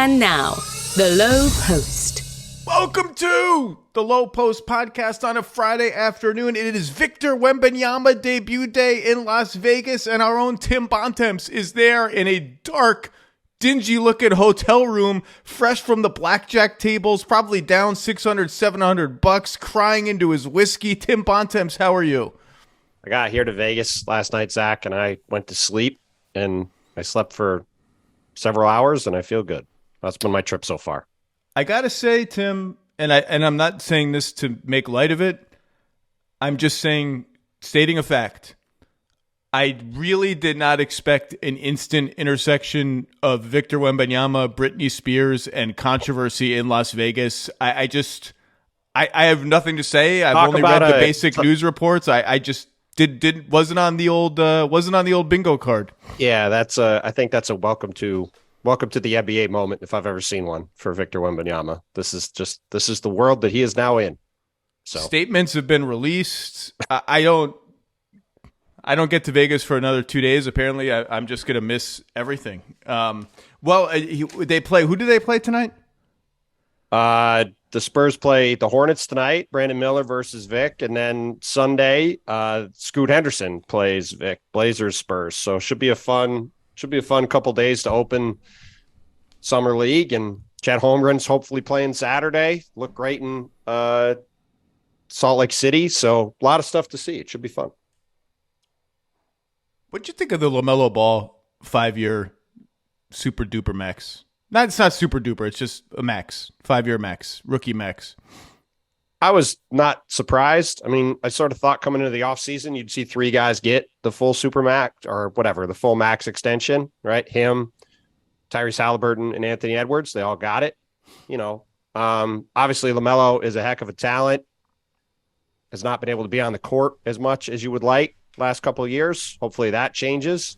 And now, the Lowe Post. Welcome to the Lowe Post podcast on a Friday afternoon. It is Victor Wembanyama debut day in Las Vegas, and our own Tim Bontemps is there in a dark, dingy-looking hotel room, fresh from the blackjack tables, probably down $600-700, crying into his whiskey. Tim Bontemps, how are you? I got here to Vegas last night, Zach, and I went to sleep, and I slept for several hours, and I feel good. That's been my trip so far. I gotta say, Tim, and I'm not saying this to make light of it. I'm just stating a fact. I really did not expect an instant intersection of Victor Wembanyama, Britney Spears, and controversy in Las Vegas. I have nothing to say. I've only read the basic news reports. I just wasn't on the old bingo card. Yeah, I think that's a welcome to the NBA moment if I've ever seen one for Victor Wembanyama. This is the world that he is now in. So statements have been released. I don't get to Vegas for another 2 days. Apparently, I'm just going to miss everything. They play. Who do they play tonight? The Spurs play the Hornets tonight. Brandon Miller versus Vic, and then Sunday, Scoot Henderson plays Vic. Blazers Spurs. So should be a fun couple days to open Summer League, and Chet Holmgren's hopefully playing Saturday. Look great in Salt Lake City. So a lot of stuff to see. It should be fun. What'd you think of the LaMelo Ball 5-year super duper max? It's not super duper. It's just a max, 5-year max, rookie max. I was not surprised. I mean, I sort of thought coming into the offseason, you'd see 3 guys get the full super max or whatever, the full max extension, right? Him, Tyrese Halliburton, and Anthony Edwards. They all got it. Obviously LaMelo is a heck of a talent. Has not been able to be on the court as much as you would like last couple of years. Hopefully that changes.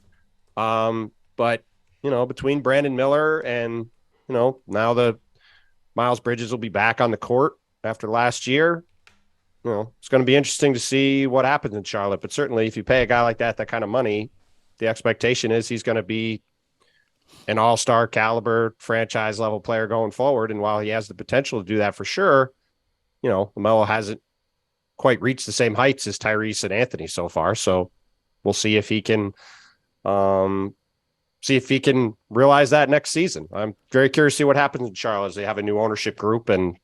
But between Brandon Miller and, now the Miles Bridges will be back on the court after last year. It's going to be interesting to see what happens in Charlotte. But certainly if you pay a guy like that kind of money, the expectation is he's going to be an all-star caliber franchise level player going forward. And while he has the potential to do that for sure, LaMelo hasn't quite reached the same heights as Tyrese and Anthony so far. So we'll see if he can realize that next season. I'm very curious to see what happens in Charlotte as they have a new ownership group and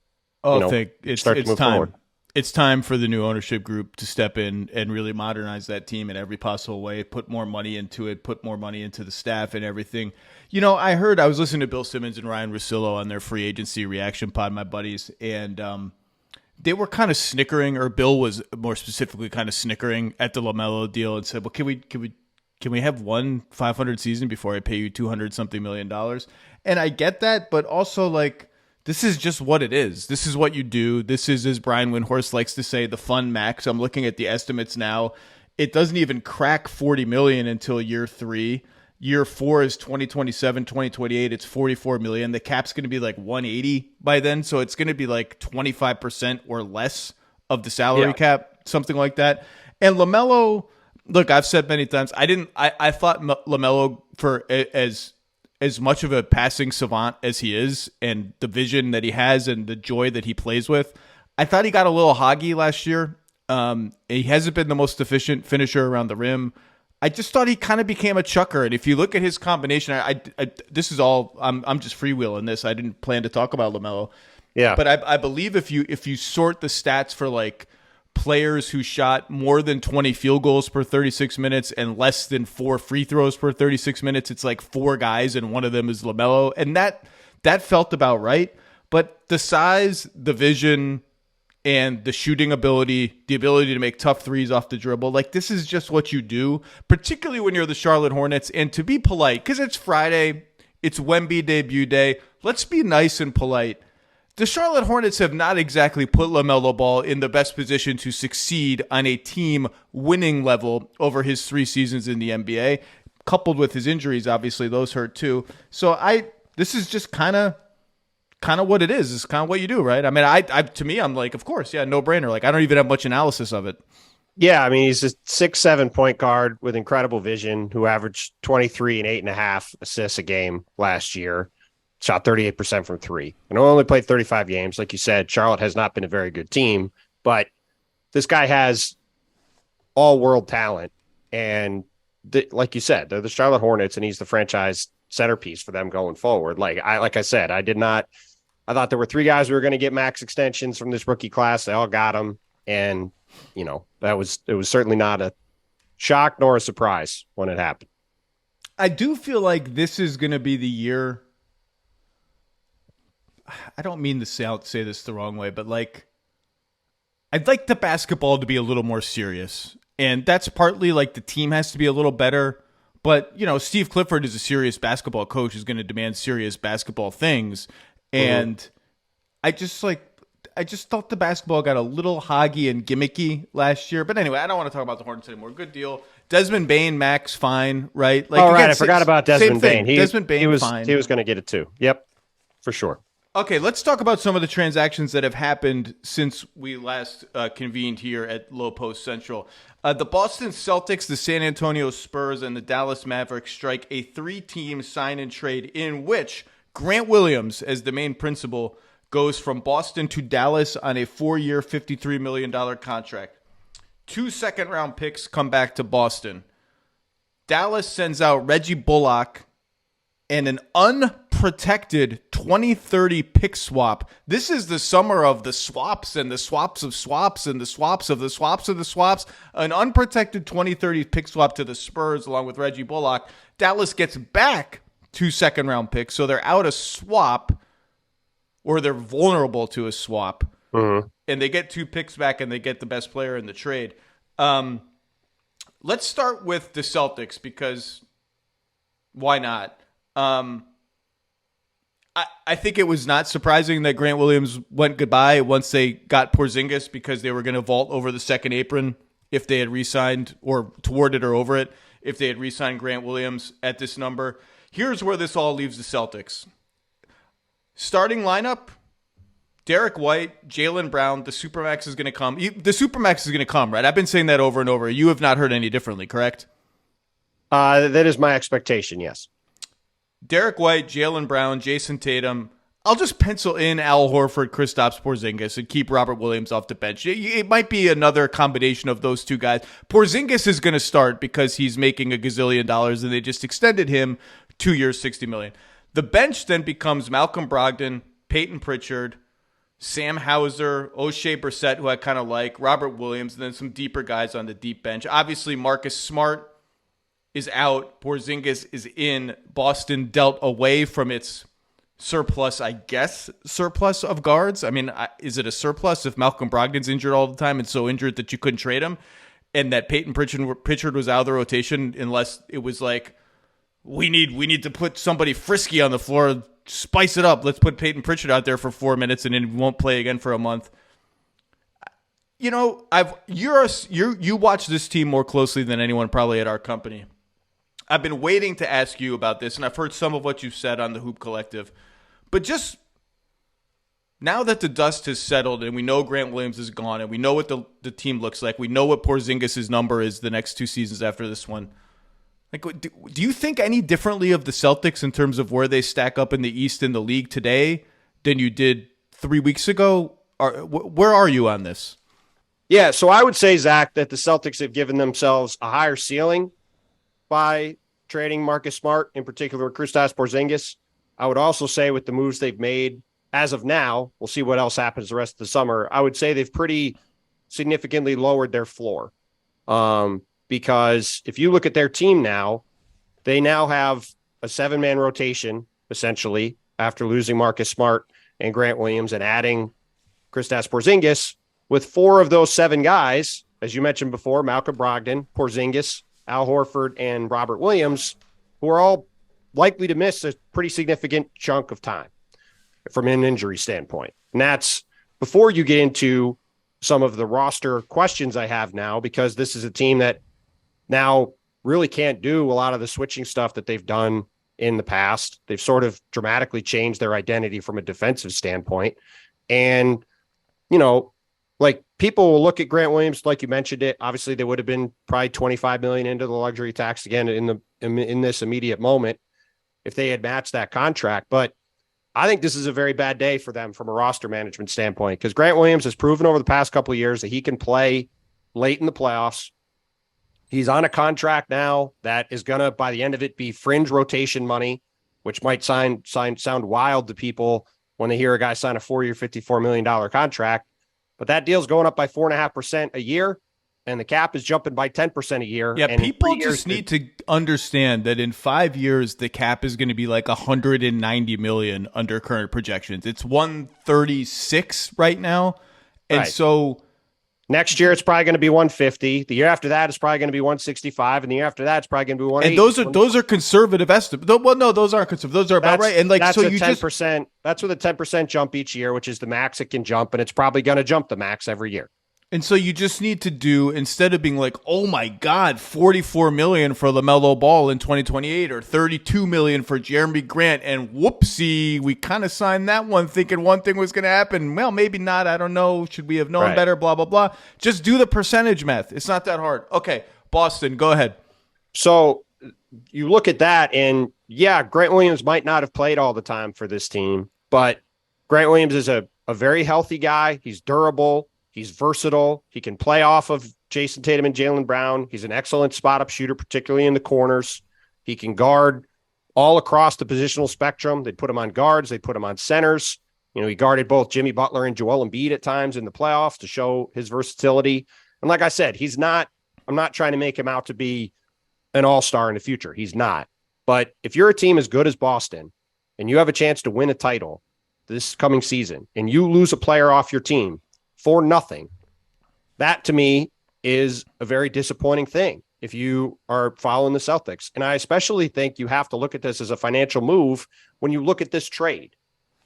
it's time. It's time for the new ownership group to step in and really modernize that team in every possible way, put more money into it, put more money into the staff and everything. I was listening to Bill Simmons and Ryan Russillo on their free agency reaction pod, my buddies, and they were kind of snickering, or Bill was more specifically kind of snickering at the LaMelo deal and said, well, can we have one 500 season before I pay you $200-something million? And I get that, but also this is just what it is. This is what you do. This is, as Brian Windhorst likes to say, the fun max. I'm looking at the estimates now. It doesn't even crack $40 million until year 3. Year 4 is 2027, 2028. It's $44 million. The cap's going to be like $180 by then. So it's going to be like 25% or less of the salary cap, something like that. And LaMelo, look, I've said many times, I thought LaMelo, for as much of a passing savant as he is, and the vision that he has and the joy that he plays with, I thought he got a little hoggy last year. He hasn't been the most efficient finisher around the rim. I just thought he kind of became a chucker. And if you look at his combination, this is all, I'm just freewheeling this. I didn't plan to talk about LaMelo. Yeah. But I believe if you sort the stats for players who shot more than 20 field goals per 36 minutes and less than 4 free throws per 36 minutes, it's 4 guys, and one of them is LaMelo. And that felt about right. But the size, the vision, and the shooting ability, the ability to make tough threes off the dribble, this is just what you do, particularly when you're the Charlotte Hornets. And to be polite, because it's Friday, it's Wemby debut day, let's be nice and polite. The Charlotte Hornets have not exactly put LaMelo Ball in the best position to succeed on a team winning level over his 3 seasons in the NBA, coupled with his injuries. Obviously, those hurt too. So this is just kind of what it is. It's kind of what you do, right? I mean, to me, I'm of course, yeah, no brainer. I don't even have much analysis of it. Yeah, I mean, he's a 6'7" point guard with incredible vision who averaged 23 and 8.5 assists a game last year. shot 38% from three, and only played 35 games. Like you said, Charlotte has not been a very good team, but this guy has all world talent. And like you said, they're the Charlotte Hornets, and he's the franchise centerpiece for them going forward. Like I said, I thought there were three guys who were going to get max extensions from this rookie class. They all got them. And, it was certainly not a shock nor a surprise when it happened. I do feel like this is going to be the year. I don't mean to say this the wrong way, but I'd like the basketball to be a little more serious. And that's partly like the team has to be a little better. But, Steve Clifford is a serious basketball coach who's going to demand serious basketball things. And I just thought the basketball got a little hoggy and gimmicky last year. But anyway, I don't want to talk about the Hornets anymore. Good deal. Desmond Bane, max, fine, right? Right. I forgot about Desmond Bane. Desmond Bane, fine. He was going to get it too. Yep, for sure. Okay, let's talk about some of the transactions that have happened since we last convened here at Lowe Post Central. The Boston Celtics, the San Antonio Spurs, and the Dallas Mavericks strike a 3-team sign-and-trade in which Grant Williams, as the main principal, goes from Boston to Dallas on a 4-year, $53 million contract. 2 second-round picks come back to Boston. Dallas sends out Reggie Bullock and an unprotected 2030 pick swap. This is the summer of the swaps and the swaps of swaps and the swaps of the swaps of the swaps. An unprotected 2030 pick swap to the Spurs along with Reggie Bullock. Dallas gets back 2 second-round picks, so they're out a swap, or they're vulnerable to a swap. And they get 2 picks back, and they get the best player in the trade. Let's start with the Celtics, because why not? I think it was not surprising that Grant Williams went goodbye once they got Porzingis, because they were going to vault over the second apron if they had re-signed, or toward it or over it, if they had re-signed Grant Williams at this number. Here's where this all leaves the Celtics. Starting lineup, Derek White, Jaylen Brown, the Supermax is going to come. The Supermax is going to come, right? I've been saying that over and over. You have not heard any differently, correct? That is my expectation, yes. Derek White, Jaylen Brown, Jason Tatum. I'll just pencil in Al Horford, Kristaps Porzingis, and keep Robert Williams off the bench. It might be another combination of those two guys. Porzingis is going to start because he's making $1 gazillion, and they just extended him 2 years, $60 million. The bench then becomes Malcolm Brogdon, Peyton Pritchard, Sam Hauser, O'Shea Brissett, who I kind of like, Robert Williams, and then some deeper guys on the deep bench. Obviously, Marcus Smart is out. Porzingis is in. Boston dealt away from its surplus of guards. I mean, is it a surplus if Malcolm Brogdon's injured all the time and so injured that you couldn't trade him, and that Peyton Pritchard was out of the rotation unless it was like, we need to put somebody frisky on the floor, spice it up. Let's put Peyton Pritchard out there for 4 minutes and then he won't play again for a month. You watch this team more closely than anyone probably at our company. I've been waiting to ask you about this, and I've heard some of what you've said on the Hoop Collective. But just now that the dust has settled and we know Grant Williams is gone and we know what the team looks like, we know what Porzingis' number is the next 2 seasons after this one. Do you think any differently of the Celtics in terms of where they stack up in the East in the league today than you did 3 weeks ago? Where are you on this? Yeah, so I would say, Zach, that the Celtics have given themselves a higher ceiling by trading Marcus Smart, in particular Kristaps Porzingis. I would also say with the moves they've made as of now, we'll see what else happens the rest of the summer. I would say they've pretty significantly lowered their floor. Because if you look at their team now, they now have a 7-man rotation, essentially, after losing Marcus Smart and Grant Williams and adding Kristaps Porzingis, with 4 of those 7 guys, as you mentioned before, Malcolm Brogdon, Porzingis, Al Horford, and Robert Williams, who are all likely to miss a pretty significant chunk of time from an injury standpoint. And that's before you get into some of the roster questions I have now, because this is a team that now really can't do a lot of the switching stuff that they've done in the past. They've sort of dramatically changed their identity from a defensive standpoint. And, like, people will look at Grant Williams, like you mentioned it. Obviously, they would have been probably $25 million into the luxury tax again in this immediate moment if they had matched that contract. But I think this is a very bad day for them from a roster management standpoint, because Grant Williams has proven over the past couple of years that he can play late in the playoffs. He's on a contract now that is going to, by the end of it, be fringe rotation money, which might sound wild to people when they hear a guy sign a 4-year, $54 million contract. But that deal's going up by 4.5% a year, and the cap is jumping by 10% a year. Yeah, and people just need to understand that in 5 years, the cap is going to be like $190 million under current projections. It's 136 right now. And so next year, it's probably going to be 150. The year after that, it's probably going to be 165. And the year after that, it's probably going to be 180. And those are conservative estimates. Well, no, those aren't conservative. Those are about right. And like, that's so a you 10%. That's with a 10% jump each year, which is the max it can jump. And it's probably going to jump the max every year. And so you just need to do, instead of being like, oh my God, $44 million for LaMelo Ball in 2028 or $32 million for Jeremy Grant, and whoopsie, we kind of signed that one thinking one thing was going to happen. Well, maybe not. I don't know. Should we have known better? Blah, blah, blah. Just do the percentage math. It's not that hard. Okay, Boston, go ahead. So you look at that, and yeah, Grant Williams might not have played all the time for this team, but Grant Williams is a very healthy guy. He's durable. He's versatile. He can play off of Jason Tatum and Jaylen Brown. He's an excellent spot-up shooter, particularly in the corners. He can guard all across the positional spectrum. They'd put him on guards. They'd put him on centers. You know, he guarded both Jimmy Butler and Joel Embiid at times in the playoffs to show his versatility. And like I said, I'm not trying to make him out to be an all-star in the future. He's not. But if you're a team as good as Boston and you have a chance to win a title this coming season and you lose a player off your team for nothing, that to me is a very disappointing thing if you are following the Celtics. And I especially think you have to look at this as a financial move when you look at this trade.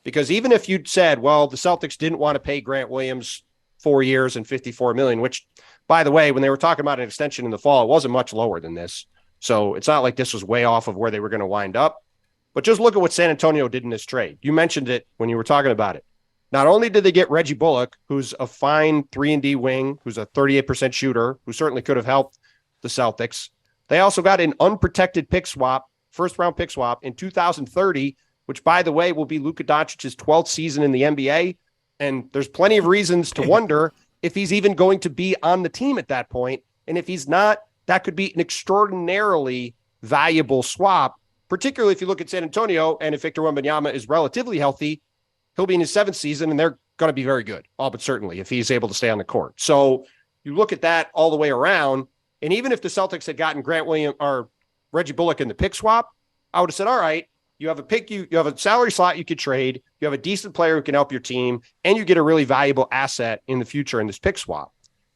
Because even if you'd said, well, the Celtics didn't want to pay Grant Williams 4 years and $54 million, which, by the way, when they were talking about an extension in the fall, it wasn't much lower than this. So it's not like this was way off of where they were going to wind up. But just look at what San Antonio did in this trade. You mentioned it when you were talking about it. Not only did they get Reggie Bullock, who's a fine 3-and-D wing, who's a 38% shooter, who certainly could have helped the Celtics, they also got an unprotected pick swap, first-round pick swap in 2030, which, by the way, will be Luka Doncic's 12th season in the NBA. And there's plenty of reasons to wonder if he's even going to be on the team at that point. And if he's not, that could be an extraordinarily valuable swap, particularly if you look at San Antonio and if Victor Wembanyama is relatively healthy. He'll be in his 7th season, and they're going to be very good, all but certainly, if he's able to stay on the court. So you look at that all the way around, and even if the Celtics had gotten Grant Williams or Reggie Bullock in the pick swap, I would have said, all right, you have a pick, you have a salary slot you could trade, you have a decent player who can help your team, and you get a really valuable asset in the future in this pick swap.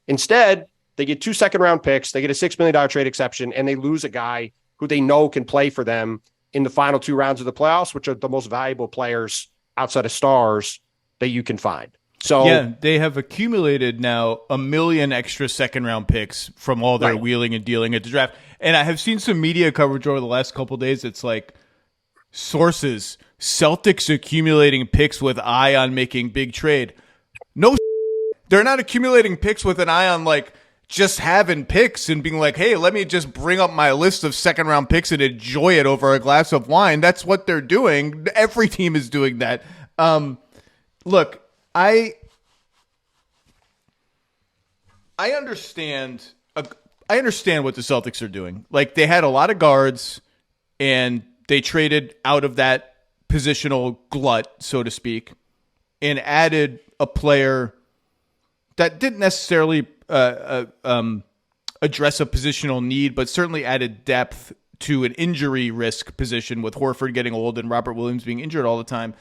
Instead, they get 2 second-round picks, they get a $6 million trade exception, and they lose a guy who they know can play for them in the final 2 rounds of the playoffs, which are the most valuable players outside of stars that you can find. So yeah, they have accumulated now 1 million extra second-round picks from all their wheeling and dealing at the draft. And I have seen some media coverage over the last couple of days. It's like sources, Celtics accumulating picks with eye on making big trade. No, they're not accumulating picks with an eye on like just having picks and being like, hey, let me just bring up my list of second-round picks and enjoy it over a glass of wine. That's what they're doing. Every team is doing that. Look, I understand. I understand what the Celtics are doing. Like, they had a lot of guards, and they traded out of that positional glut, so to speak, and added a player that didn't necessarily address a positional need, but certainly added depth to an injury risk position with Horford getting old and Robert Williams being injured all the time.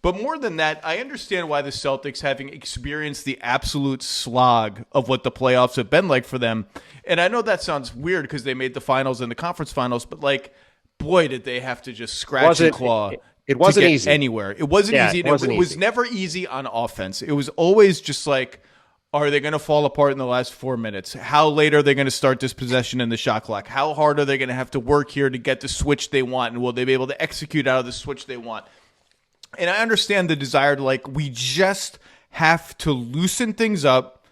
But more than that, I understand why the Celtics, having experienced the absolute slog of what the playoffs have been like for them, and I know that sounds weird because they made the finals and the conference finals, but like, boy, did they have to just scratch and claw. It wasn't easy anywhere. It wasn't easy. It was never easy on offense. It was always just like, are they going to fall apart in the last 4 minutes? How late are they going to start this possession in the shot clock? How hard are they going to have to work here to get the switch they want? And will they be able to execute out of the switch they want? And I understand the desire to, like, we just have to loosen things up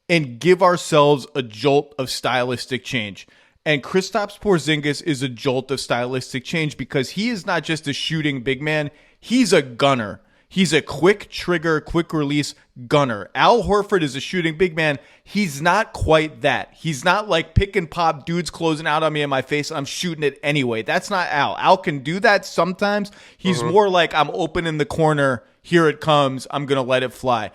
and give ourselves a jolt of stylistic change. And Kristaps Porzingis is a jolt of stylistic change because he is not just a shooting big man. He's a gunner. He's a quick trigger, quick release gunner. Al Horford is a shooting big man. He's not quite that. He's not like pick and pop, dudes closing out on me in my face, I'm shooting it anyway. That's not Al. Al can do that sometimes. He's more like, I'm open in the corner, here it comes, I'm going to let it fly.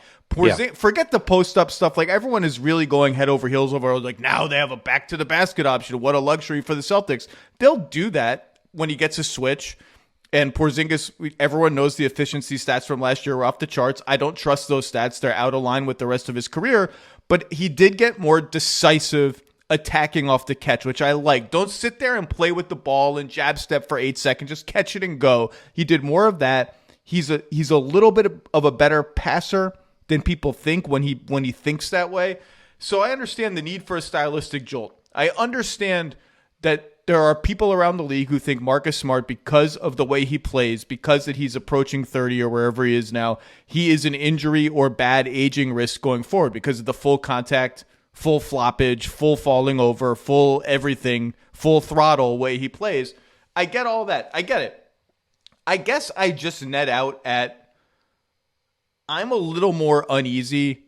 Forget the post-up stuff. Like, everyone is really going head over heels over, like, now they have a back-to-the-basket option. What a luxury for the Celtics. They'll do that when he gets a switch. And Porzingis, everyone knows the efficiency stats from last year were off the charts. I don't trust those stats. They're out of line with the rest of his career. But he did get more decisive attacking off the catch, which I like. Don't sit there and play with the ball and jab step for 8 seconds. Just catch it and go. He did more of that. He's a little bit of a better passer than people think when he thinks that way. So I understand the need for a stylistic jolt. I understand that there are people around the league who think Marcus Smart, because of the way he plays, because that he's approaching 30 or wherever he is now, he is an injury or bad aging risk going forward because of the full contact, full floppage, full falling over, full everything, full throttle way he plays. I get all that. I get it. I guess I just net out at I'm a little more uneasy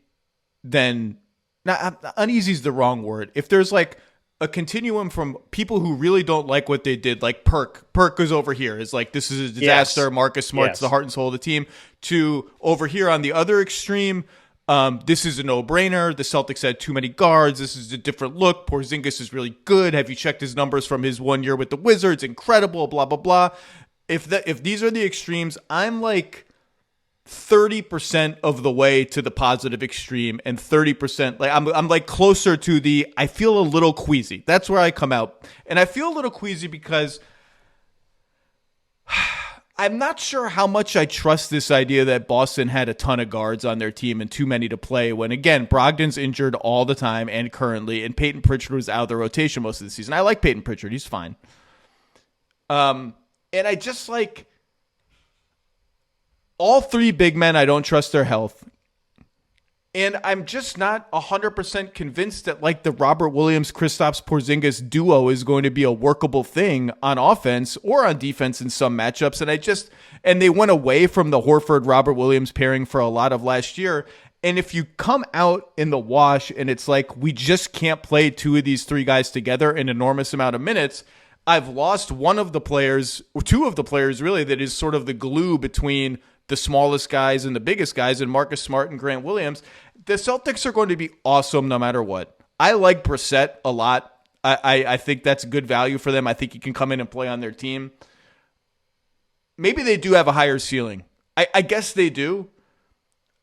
than – uneasy is the wrong word. If there's like a continuum from people who really don't like what they did, like Perk is over here. Is like, this is a disaster. Yes. Marcus Smart's the heart and soul of the team. To over here on the other extreme, this is a no-brainer. The Celtics had too many guards. This is a different look. Porzingis is really good. Have you checked his numbers from his 1 year with the Wizards? Incredible, blah, blah, blah. If these are the extremes, I'm like 30% of the way to the positive extreme, and 30% like I'm like closer to the I feel a little queasy. That's where I come out. And I feel a little queasy because I'm not sure how much I trust this idea that Boston had a ton of guards on their team and too many to play when, again, Brogdon's injured all the time and currently, and Peyton Pritchard was out of the rotation most of the season. I like Peyton Pritchard. He's fine. And I just like all three big men, I don't trust their health. And I'm just not 100% convinced that like the Robert Williams, Kristaps Porzingis duo is going to be a workable thing on offense or on defense in some matchups. And they went away from the Horford, Robert Williams pairing for a lot of last year. And if you come out in the wash and it's like, we just can't play two of these three guys together an enormous amount of minutes, I've lost one of the players, or two of the players really, that is sort of the glue between the smallest guys and the biggest guys, and Marcus Smart and Grant Williams. The Celtics are going to be awesome no matter what. I like Brissett a lot. I think that's good value for them. I think he can come in and play on their team. Maybe they do have a higher ceiling. I guess they do.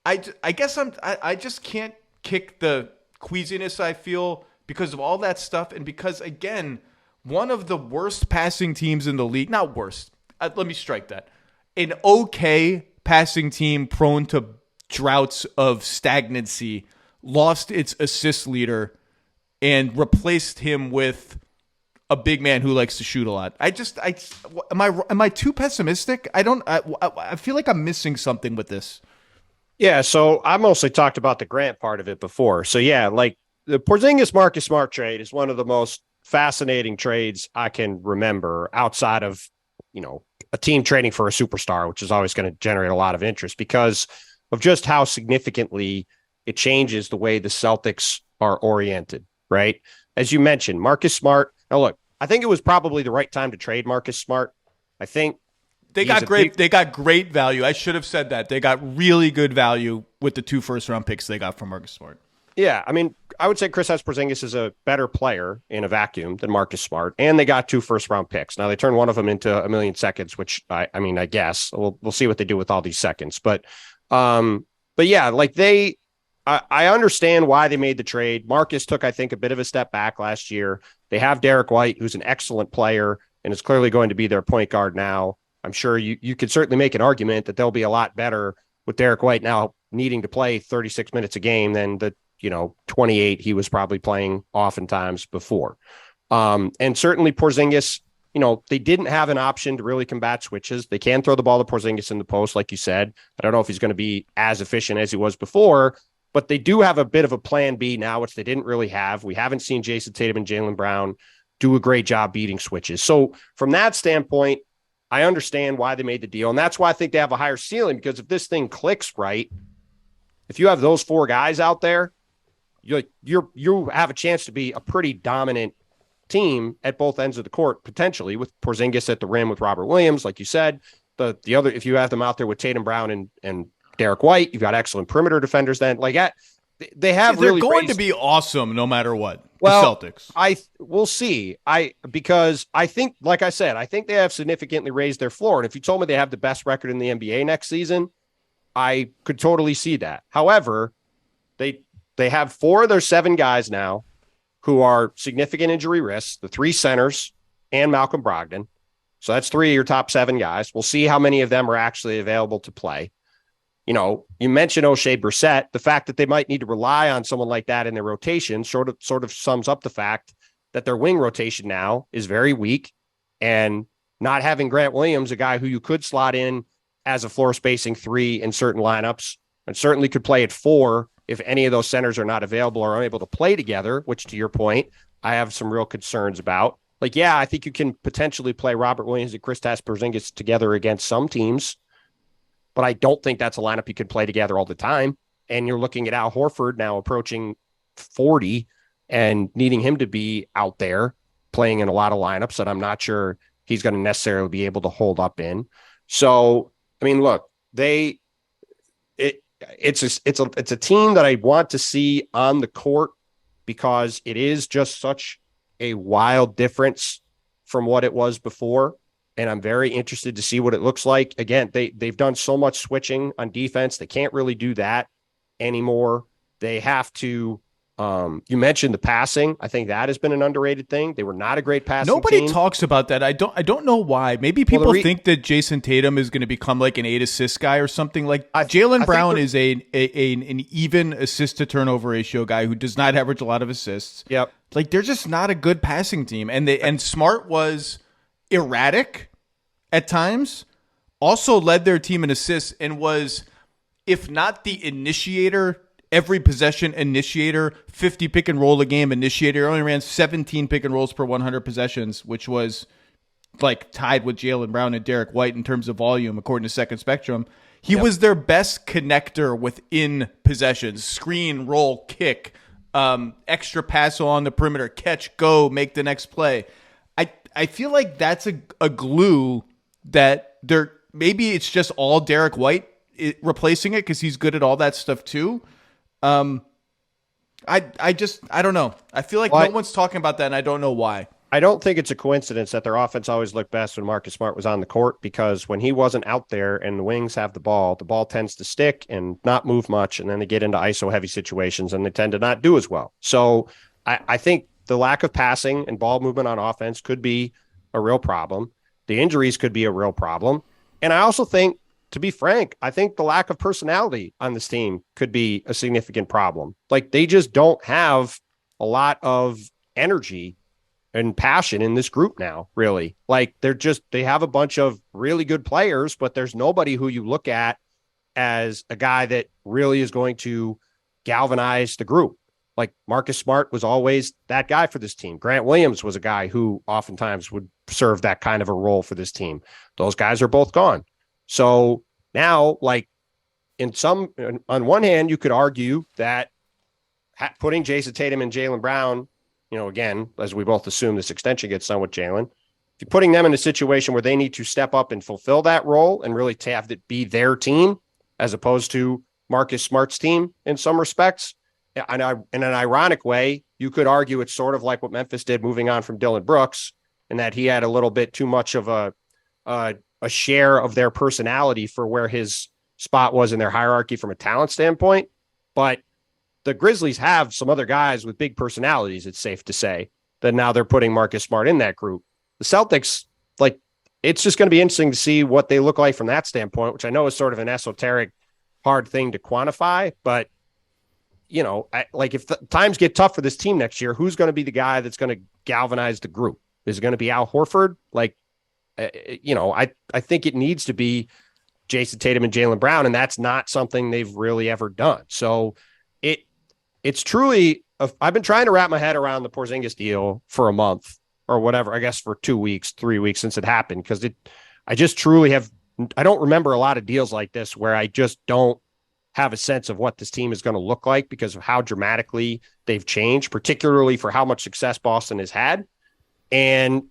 I just can't kick the queasiness I feel because of all that stuff, and because, again, one of the worst passing teams in the league, not worst, let me strike that, an okay passing team prone to droughts of stagnancy lost its assist leader and replaced him with a big man who likes to shoot a lot. Am I too pessimistic? I feel like I'm missing something with this. Yeah, so I mostly talked about the Grant part of it before. So yeah, like the Porzingis Marcus Smart trade is one of the most fascinating trades I can remember outside of, a team trading for a superstar, which is always going to generate a lot of interest because of just how significantly it changes the way the Celtics are oriented, right? As you mentioned, Marcus Smart. Now, look, I think it was probably the right time to trade Marcus Smart. I think they got great value. I should have said that. They got really good value with the 2 first-round picks they got from Marcus Smart. Yeah, I mean, I would say Kristaps Porzingis is a better player in a vacuum than Marcus Smart, and they got 2 first-round picks. Now, they turned one of them into a million seconds, which I guess we'll see what they do with all these seconds. But yeah, like I understand why they made the trade. Marcus took, I think, a bit of a step back last year. They have Derek White, who's an excellent player and is clearly going to be their point guard now. I'm sure you could certainly make an argument that they'll be a lot better with Derek White now needing to play 36 minutes a game than the 28 he was probably playing oftentimes before. And certainly Porzingis, they didn't have an option to really combat switches. They can throw the ball to Porzingis in the post, like you said. I don't know if he's going to be as efficient as he was before, but they do have a bit of a plan B now, which they didn't really have. We haven't seen Jason Tatum and Jaylen Brown do a great job beating switches. So from that standpoint, I understand why they made the deal. And that's why I think they have a higher ceiling, because if this thing clicks right, if you have those 4 guys out there, you have a chance to be a pretty dominant team at both ends of the court, potentially, with Porzingis at the rim with Robert Williams, like you said. The other, if you have them out there with Tatum Brown and Derek White, you've got excellent perimeter defenders then. Like that, they have they're really going to be awesome no matter what. Well, the Celtics. We'll see. Because I think, like I said, I think they have significantly raised their floor. And if you told me they have the best record in the NBA next season, I could totally see that. However, they have 4 of their 7 guys now who are significant injury risks, the 3 centers and Malcolm Brogdon. So that's 3 of your top 7 guys. We'll see how many of them are actually available to play. You know, you mentioned O'Shea Brissett. The fact that they might need to rely on someone like that in their rotation sort of sums up the fact that their wing rotation now is very weak, and not having Grant Williams, a guy who you could slot in as a floor spacing 3 in certain lineups, and certainly could play at 4 if any of those centers are not available or unable to play together, which, to your point, I have some real concerns about. Like, yeah, I think you can potentially play Robert Williams and Kristaps Porzingis together against some teams, but I don't think that's a lineup you could play together all the time. And you're looking at Al Horford now approaching 40 and needing him to be out there playing in a lot of lineups that I'm not sure he's going to necessarily be able to hold up in. So, I mean, look, it's a team that I want to see on the court, because it is just such a wild difference from what it was before. And I'm very interested to see what it looks like. Again, they've done so much switching on defense. They can't really do that anymore. They have to, you mentioned the passing. I think that has been an underrated thing. They were not a great passing Nobody team. talks about that. I don't know why. Maybe people think that Jason Tatum is going to become like an 8 assist guy or something. Like Jaylen Brown is an even assist to turnover ratio guy who does not average a lot of assists. Yep. Like, they're just not a good passing team. And Smart was erratic at times, also led their team in assists, and was, if not the initiator, every possession initiator, 50 pick and roll a game initiator. Only ran 17 pick and rolls per 100 possessions, which was like tied with Jaylen Brown and Derek White in terms of volume, according to Second Spectrum. He was their best connector within possessions: screen, roll, kick, extra pass on the perimeter, catch, go, make the next play. I feel like that's a glue that maybe it's just all Derek White replacing it, because he's good at all that stuff too. I don't know. I feel like no one's talking about that, and I don't know why. I don't think it's a coincidence that their offense always looked best when Marcus Smart was on the court, because when he wasn't out there and the wings have the ball tends to stick and not move much, and then they get into ISO heavy situations and they tend to not do as well. So I think the lack of passing and ball movement on offense could be a real problem. The injuries could be a real problem. And I also think, to be frank, I think the lack of personality on this team could be a significant problem. Like, they just don't have a lot of energy and passion in this group now, really. Like, they have a bunch of really good players, but there's nobody who you look at as a guy that really is going to galvanize the group. Like, Marcus Smart was always that guy for this team. Grant Williams was a guy who oftentimes would serve that kind of a role for this team. Those guys are both gone. So now, like, on one hand, you could argue that putting Jason Tatum and Jaylen Brown, you know, again, as we both assume this extension gets done with Jaylen, if you're putting them in a situation where they need to step up and fulfill that role and really have it be their team, as opposed to Marcus Smart's team in some respects, in an ironic way, you could argue it's sort of like what Memphis did moving on from Dillon Brooks, and that he had a little bit too much of a share of their personality for where his spot was in their hierarchy from a talent standpoint. But the Grizzlies have some other guys with big personalities, it's safe to say, that now they're putting Marcus Smart in that group. The Celtics, like, it's just going to be interesting to see what they look like from that standpoint, which I know is sort of an esoteric, hard thing to quantify. But, you know, if the times get tough for this team next year, who's going to be the guy that's going to galvanize the group? Is it going to be Al Horford? Like, you know, I think it needs to be Jason Tatum and Jaylen Brown, and that's not something they've really ever done. So it's truly, I've been trying to wrap my head around the Porzingis deal for a month, or whatever, I guess for 2 weeks, 3 weeks since it happened. Cause I just truly I don't remember a lot of deals like this where I just don't have a sense of what this team is going to look like because of how dramatically they've changed, particularly for how much success Boston has had. And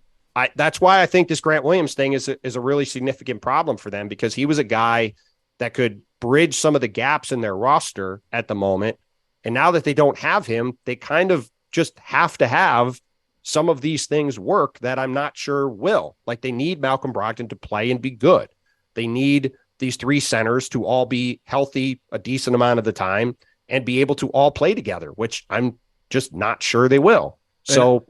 that's why I think this Grant Williams thing is a really significant problem for them, because he was a guy that could bridge some of the gaps in their roster at the moment. And now that they don't have him, they kind of just have to have some of these things work that I'm not sure will. Like, they need Malcolm Brogdon to play and be good. They need these three centers to all be healthy a decent amount of the time and be able to all play together, which I'm just not sure they will. So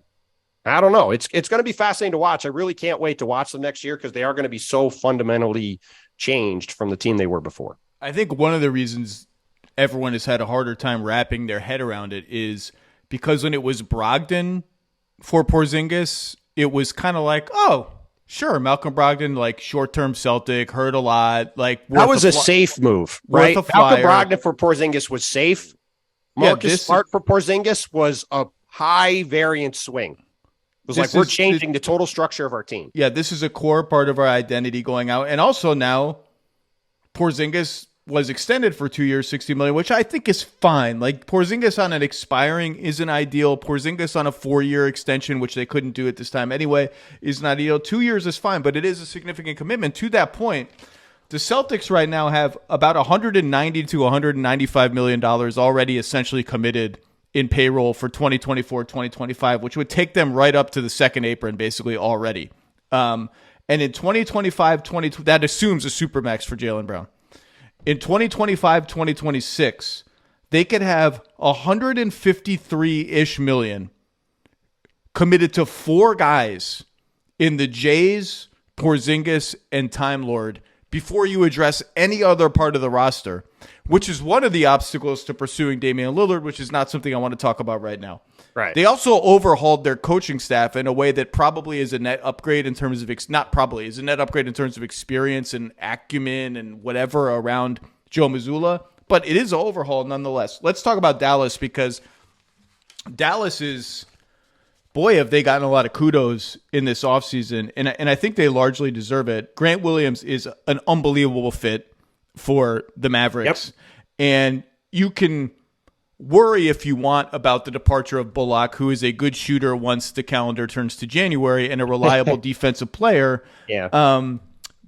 I don't know. It's going to be fascinating to watch. I really can't wait to watch them next year because they are going to be so fundamentally changed from the team they were before. I think one of the reasons everyone has had a harder time wrapping their head around it is because when it was Brogdon for Porzingis, it was kind of like, oh, sure, Malcolm Brogdon, like short-term Celtic, hurt a lot. Like, that was a safe move, right? Malcolm Brogdon for Porzingis was safe. Marcus Smart for Porzingis was a high variance swing. It was like, we're changing the total structure of our team. Yeah, this is a core part of our identity going out. And also now Porzingis was extended for 2 years, $60 million, which I think is fine. Like, Porzingis on an expiring isn't ideal. Porzingis on a 4-year extension, which they couldn't do at this time anyway, isn't ideal. 2 years is fine, but it is a significant commitment. To that point, the Celtics right now have about $190 to $195 million already essentially committed in payroll for 2024, 2025, which would take them right up to the second apron basically already. And in 2025, that assumes a supermax for Jaylen Brown. In 2025, 2026, they could have 153-ish million committed to 4 guys in the Jays, Porzingis, and Time Lord before you address any other part of the roster, which is one of the obstacles to pursuing Damian Lillard, which is not something I want to talk about right now. Right. They also overhauled their coaching staff in a way that probably is a net upgrade in terms of is a net upgrade in terms of experience and acumen and whatever around Joe Mazzulla, but it is an overhaul nonetheless. Let's talk about Dallas, because Dallas is, boy, have they gotten a lot of kudos in this offseason, and I think they largely deserve it. Grant Williams is an unbelievable fit for the Mavericks, and you can worry if you want about the departure of Bullock, who is a good shooter once the calendar turns to January and a reliable defensive player. Yeah.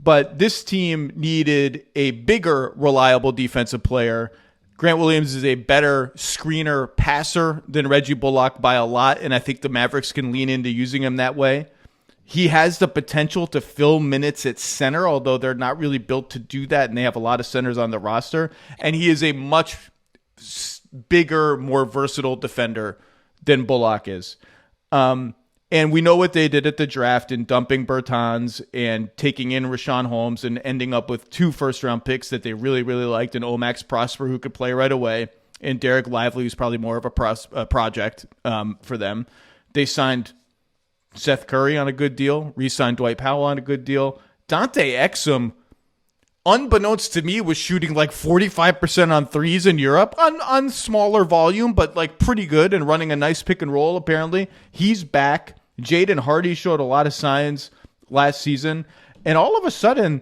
But this team needed a bigger, reliable defensive player. Grant Williams is a better screener passer than Reggie Bullock by a lot, and I think the Mavericks can lean into using him that way. He has the potential to fill minutes at center, although they're not really built to do that, and they have a lot of centers on the roster. And he is a much bigger, more versatile defender than Bullock is. And we know what they did at the draft in dumping Bertans and taking in Rashawn Holmes and ending up with 2 first-round picks that they really, really liked, and Omax Prosper, who could play right away, and Derek Lively, who's probably more of a project for them. They signed Seth Curry on a good deal, re-signed Dwight Powell on a good deal. Dante Exum, unbeknownst to me, was shooting like 45% on threes in Europe on smaller volume, but like pretty good and running a nice pick and roll, apparently. He's back. Jaden Hardy showed a lot of signs last season. And all of a sudden,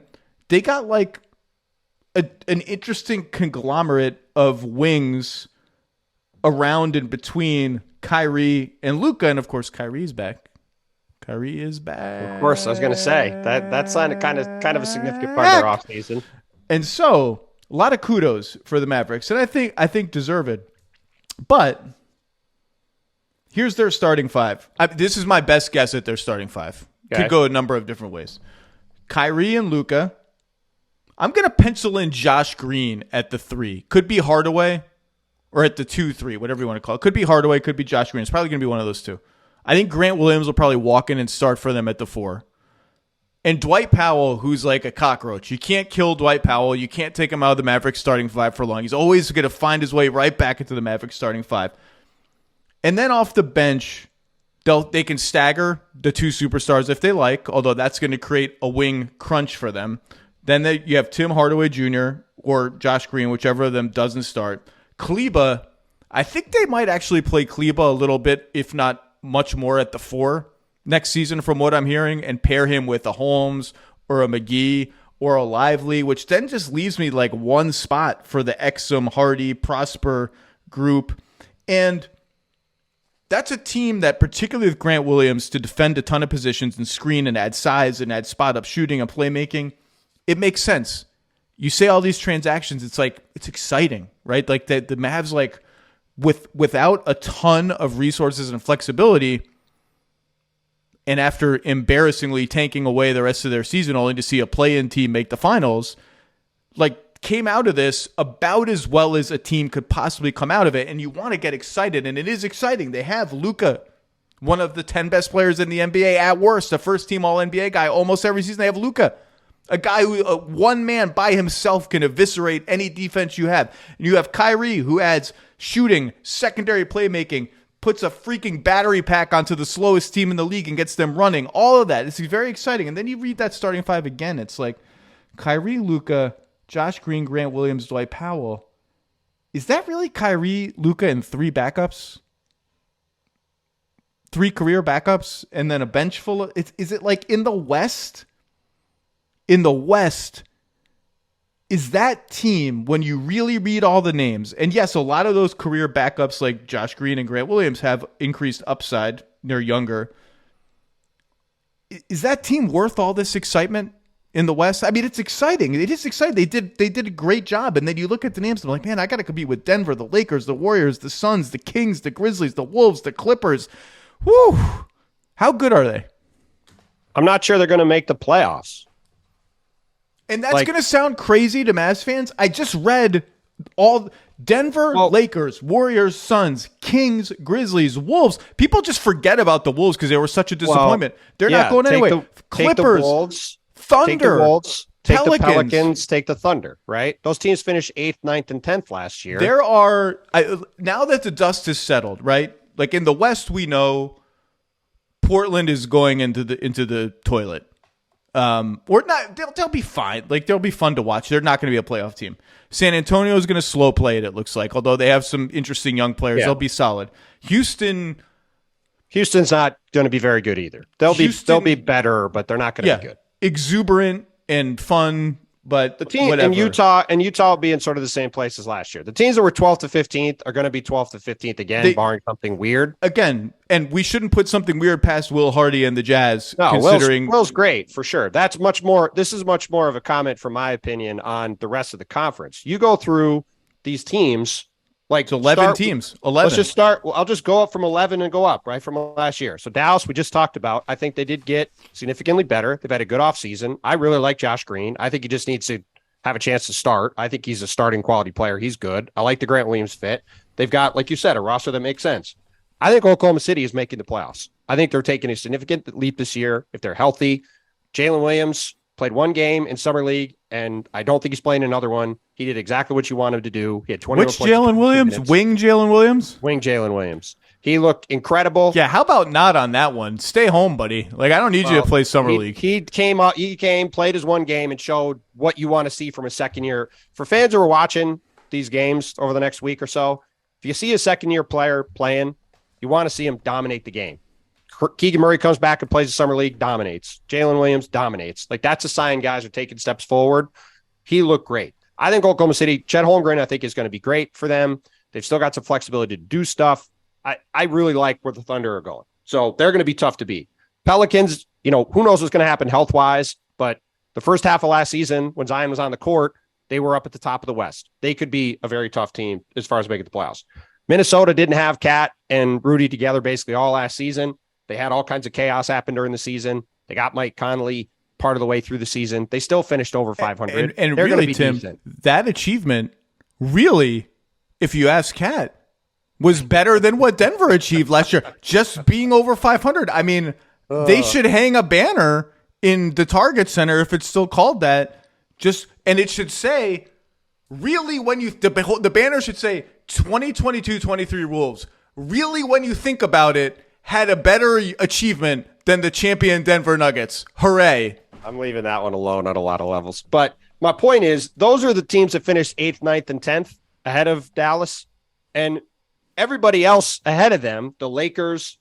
they got like an interesting conglomerate of wings around and between Kyrie and Luka. And of course, Kyrie's back. Kyrie is back. Of course, I was going to say that's kind of a significant part of their offseason. And so, a lot of kudos for the Mavericks, and I think deserved. But here's their starting 5. This is my best guess at their starting 5. Okay. Could go a number of different ways. Kyrie and Luka. I'm going to pencil in Josh Green at the 3. Could be Hardaway, or at the 2-3, whatever you want to call it. Could be Hardaway, could be Josh Green. It's probably going to be one of those two. I think Grant Williams will probably walk in and start for them at the 4. And Dwight Powell, who's like a cockroach. You can't kill Dwight Powell. You can't take him out of the Mavericks starting 5 for long. He's always going to find his way right back into the Mavericks starting 5. And then off the bench, they can stagger the 2 superstars if they like, although that's going to create a wing crunch for them. Then you have Tim Hardaway Jr. or Josh Green, whichever of them doesn't start. Kleba, I think they might actually play Kleba a little bit, if not much more, at the 4, next season from what I'm hearing and pair him with a Holmes or a McGee or a Lively, which then just leaves me like one spot for the Exum, Hardy, Prosper group. And that's a team that, particularly with Grant Williams, to defend a ton of positions and screen and add size and add spot-up shooting and playmaking, it makes sense. You say all these transactions, it's like, it's exciting, right? Like the Mavs, like without a ton of resources and flexibility, and after embarrassingly tanking away the rest of their season only to see a play-in team make the finals, like came out of this about as well as a team could possibly come out of it. And you want to get excited, and it is exciting. They have Luka, one of the 10 best players in the NBA at worst, a first-team All-NBA guy almost every season. They have Luka, a guy who one man by himself can eviscerate any defense you have. And you have Kyrie, who adds shooting, secondary playmaking, puts a freaking battery pack onto the slowest team in the league and gets them running. All of that. It's very exciting. And then you read that starting five again. It's like Kyrie, Luka, Josh Green, Grant Williams, Dwight Powell. Is that really Kyrie, Luka, and three backups? Three career backups and then a bench full of... Is it like in the West? In the West, is that team, when you really read all the names, and yes, a lot of those career backups like Josh Green and Grant Williams have increased upside. They're younger. Is that team worth all this excitement in the West? I mean, it's exciting. It is exciting. They did a great job. And then you look at the names and I'm like, man, I got to compete with Denver, the Lakers, the Warriors, the Suns, the Kings, the Grizzlies, the Wolves, the Clippers. Whew. How good are they? I'm not sure they're going to make the playoffs. And that's going to sound crazy to Mavs fans. I just read all Denver, Lakers, Warriors, Suns, Kings, Grizzlies, Wolves. People just forget about the Wolves because they were such a disappointment. They're not going anyway. Clippers, take the Wolves, Thunder, take the Wolves, take Pelicans. the Pelicans, take the Thunder, right? Those teams finished 8th, 9th, and 10th last year. There are, now that the dust is settled, right? Like in the West, we know Portland is going into the toilet. Or not, they'll be fine. Like they'll be fun to watch. They're not going to be a playoff team. San Antonio is going to slow play it looks like. Although they have some interesting young players, they'll be solid. Houston's not going to be very good either. They'll be better, but they're not going to be good. Exuberant and fun, but the team whatever. in Utah will be in sort of the same place as last year. The teams that were 12th to 15th are going to be 12th to 15th again, barring something weird. Again, and we shouldn't put something weird past Will Hardy and the Jazz. No, considering Will's great for sure. That's much more. This is much more of a comment, from my opinion, on the rest of the conference. You go through these teams. Like it's 11 teams. 11. Let's just start. I'll just go up from 11 and go up, right, from last year. So Dallas, we just talked about. I think they did get significantly better. They've had a good offseason. I really like Josh Green. I think he just needs to have a chance to start. I think he's a starting quality player. He's good. I like the Grant Williams fit. They've got, like you said, a roster that makes sense. I think Oklahoma City is making the playoffs. I think they're taking a significant leap this year if they're healthy. Jalen Williams played one game in Summer League, and I don't think he's playing another one. He did exactly what you wanted him to do. He had 20 Which Jalen Williams? Wing Jalen Williams? Wing Jalen Williams. He looked incredible. Yeah, how about not on that one? Stay home, buddy. Like, I don't need you to play Summer League. He came, played his one game, and showed what you want to see from a second year. For fans who are watching these games over the next week or so, if you see a second-year player playing, you want to see him dominate the game. Keegan Murray comes back and plays the Summer League, dominates. Jalen Williams dominates. Like, that's a sign guys are taking steps forward. He looked great. I think Oklahoma City, Chet Holmgren, I think is going to be great for them. They've still got some flexibility to do stuff. I really like where the Thunder are going. So they're going to be tough to beat. Pelicans, who knows what's going to happen health-wise, but the first half of last season, when Zion was on the court, they were up at the top of the West. They could be a very tough team as far as making the playoffs. Minnesota didn't have Cat and Rudy together basically all last season. They had all kinds of chaos happen during the season. They got Mike Conley part of the way through the season. They still finished over 500. And really, Tim, decent. That achievement really, if you ask Cat, was better than what Denver achieved last year. Just being over 500. I mean, they should hang a banner in the Target Center, if it's still called that. And it should say, really, when the banner should say 2022-23 Wolves. Really, when you think about it, had a better achievement than the champion Denver Nuggets. Hooray. I'm leaving that one alone on a lot of levels. But my point is, those are the teams that finished 8th, 9th, and 10th ahead of Dallas. And everybody else ahead of them, the Lakers,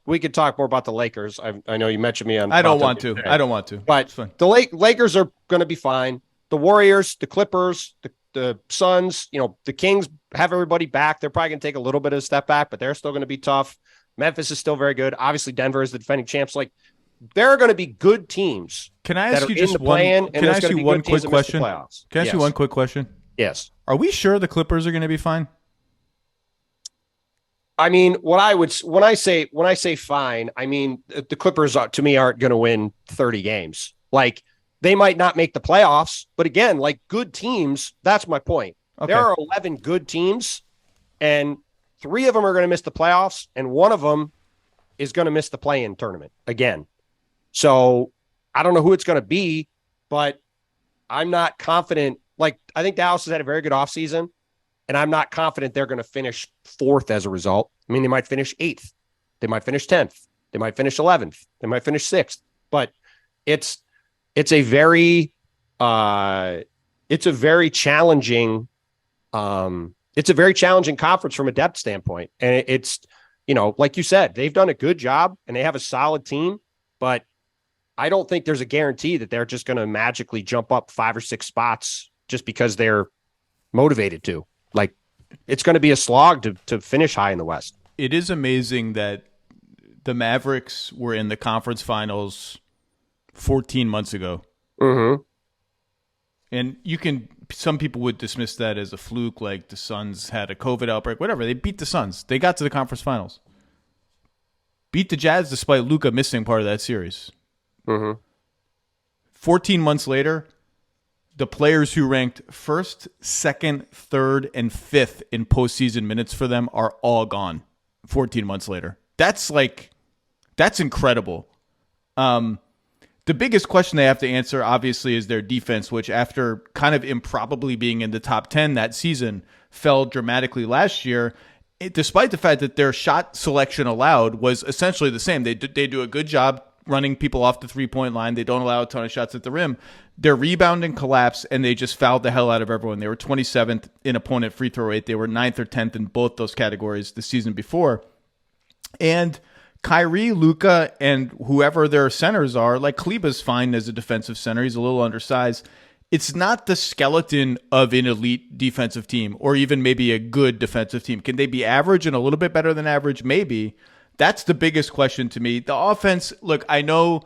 we could talk more about the Lakers. I know you mentioned me on. I don't want to. I don't want to. But the Lakers are going to be fine. The Warriors, the Clippers, the Suns, the Kings have everybody back. They're probably going to take a little bit of a step back, but they're still going to be tough. Memphis is still very good. Obviously, Denver is the defending champs. Like, there are going to be good teams. Can I ask you just one? Can I ask you one quick question? Can I ask you one quick question? Yes. Are we sure the Clippers are going to be fine? I mean, when I say fine, I mean the Clippers to me aren't going to win 30 games. Like, they might not make the playoffs, but again, like, good teams. That's my point. Okay. There are 11 good teams, and 3 of them are going to miss the playoffs, and 1 of them is going to miss the play-in tournament again. So I don't know who it's going to be, but I'm not confident. Like, I think Dallas has had a very good offseason, and I'm not confident they're going to finish 4th as a result. I mean, they might finish 8th. They might finish 10th. They might finish 11th. They might finish 6th. But it's a very challenging conference from a depth standpoint. And it's, like you said, they've done a good job and they have a solid team, but I don't think there's a guarantee that they're just going to magically jump up 5 or 6 spots just because they're motivated to. Like, it's going to be a slog to finish high in the West. It is amazing that the Mavericks were in the conference finals 14 months ago. Mm-hmm. And some people would dismiss that as a fluke, like the Suns had a COVID outbreak, whatever. They beat the Suns. They got to the conference finals. Beat the Jazz despite Luka missing part of that series. Mm-hmm. 14 months later, the players who ranked 1st, 2nd, 3rd, and 5th in postseason minutes for them are all gone 14 months later. That's incredible. The biggest question they have to answer, obviously, is their defense, which after kind of improbably being in the top 10 that season, fell dramatically last year, despite the fact that their shot selection allowed was essentially the same. They do a good job running people off the three-point line. They don't allow a ton of shots at the rim. Their rebounding collapsed, and they just fouled the hell out of everyone. They were 27th in opponent free throw rate. They were 9th or 10th in both those categories the season before. And Kyrie, Luka, and whoever their centers are, like Kleber's fine as a defensive center. He's a little undersized. It's not the skeleton of an elite defensive team or even maybe a good defensive team. Can they be average and a little bit better than average? Maybe. That's the biggest question to me. The offense, look, I know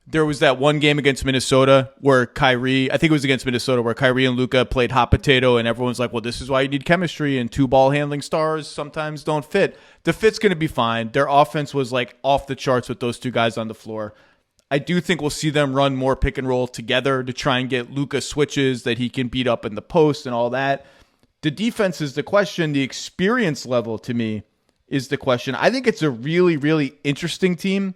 there was that one game against Minnesota where Kyrie, I think it was against Minnesota, where Kyrie and Luka played hot potato and everyone's like, well, this is why you need chemistry, and 2 ball handling stars sometimes don't fit. The fit's going to be fine. Their offense was like off the charts with those 2 guys on the floor. I do think we'll see them run more pick and roll together to try and get Luka switches that he can beat up in the post and all that. The defense is the question. The experience level to me is the question. I think it's a really, really interesting team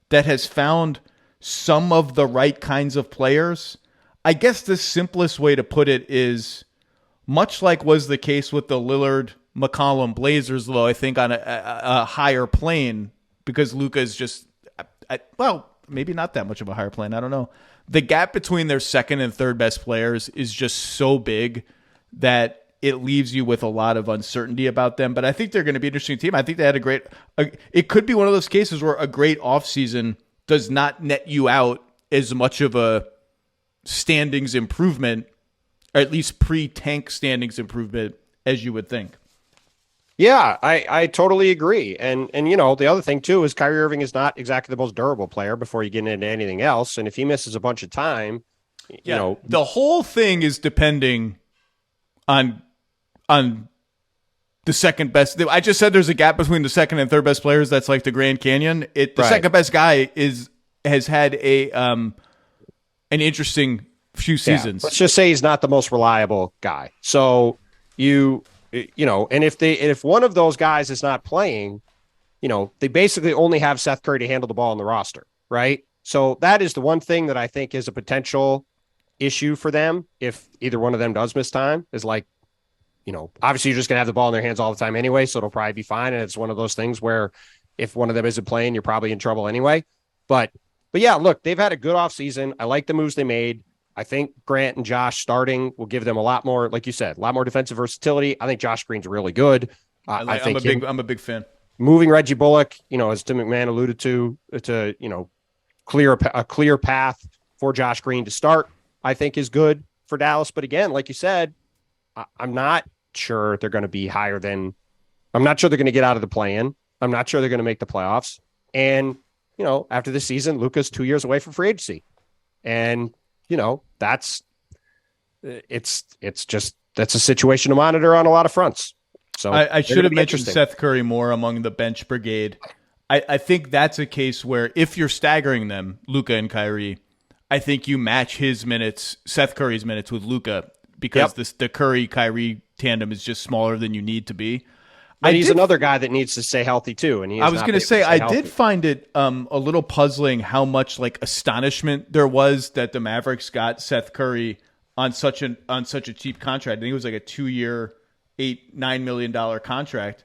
that has found some of the right kinds of players. I guess the simplest way to put it is much like was the case with the Lillard McCollum Blazers, though I think on a higher plane, because Luka is just, well, maybe not that much of a higher plane. I don't know. The gap between their 2nd and 3rd best players is just so big that it leaves you with a lot of uncertainty about them. But I think they're going to be an interesting team. I think they had it could be one of those cases where a great offseason does not net you out as much of a standings improvement, or at least pre-tank standings improvement, as you would think. Yeah, I totally agree. And the other thing too is Kyrie Irving is not exactly the most durable player before you get into anything else. And if he misses a bunch of time, the whole thing is depending on the second best. I just said there's a gap between the 2nd and 3rd best players. That's like the Grand Canyon. The second best guy has had an interesting few seasons. Let's just say he's not the most reliable guy. So and if one of those guys is not playing, they basically only have Seth Curry to handle the ball on the roster, right? So that is the one thing that I think is a potential issue for them if either one of them does miss time, is like, obviously you're just going to have the ball in their hands all the time anyway, so it'll probably be fine. And it's one of those things where if one of them isn't playing, you're probably in trouble anyway. But yeah, look, they've had a good offseason. I like the moves they made. I think Grant and Josh starting will give them a lot more, like you said, a lot more defensive versatility. I think Josh Green's really good. I'm a big fan. Moving Reggie Bullock, as Tim McMahon alluded to clear a clear path for Josh Green to start, I think is good for Dallas. But again, like you said, I'm not sure they're going to be higher than. I'm not sure they're going to get out of the play-in. I'm not sure they're going to make the playoffs. And after this season, Luka's 2 years away from free agency, and that's a situation to monitor on a lot of fronts. So I should have mentioned Seth Curry more among the bench brigade. I think that's a case where if you're staggering them, Luka and Kyrie, I think you match Seth Curry's minutes with Luka, because the Curry-Kyrie tandem is just smaller than you need to be. But he's another guy that needs to stay healthy too. And I was going to say, I did find it a little puzzling how much astonishment there was that the Mavericks got Seth Curry on such a cheap contract. I think it was like a 2-year, $8-9 million contract.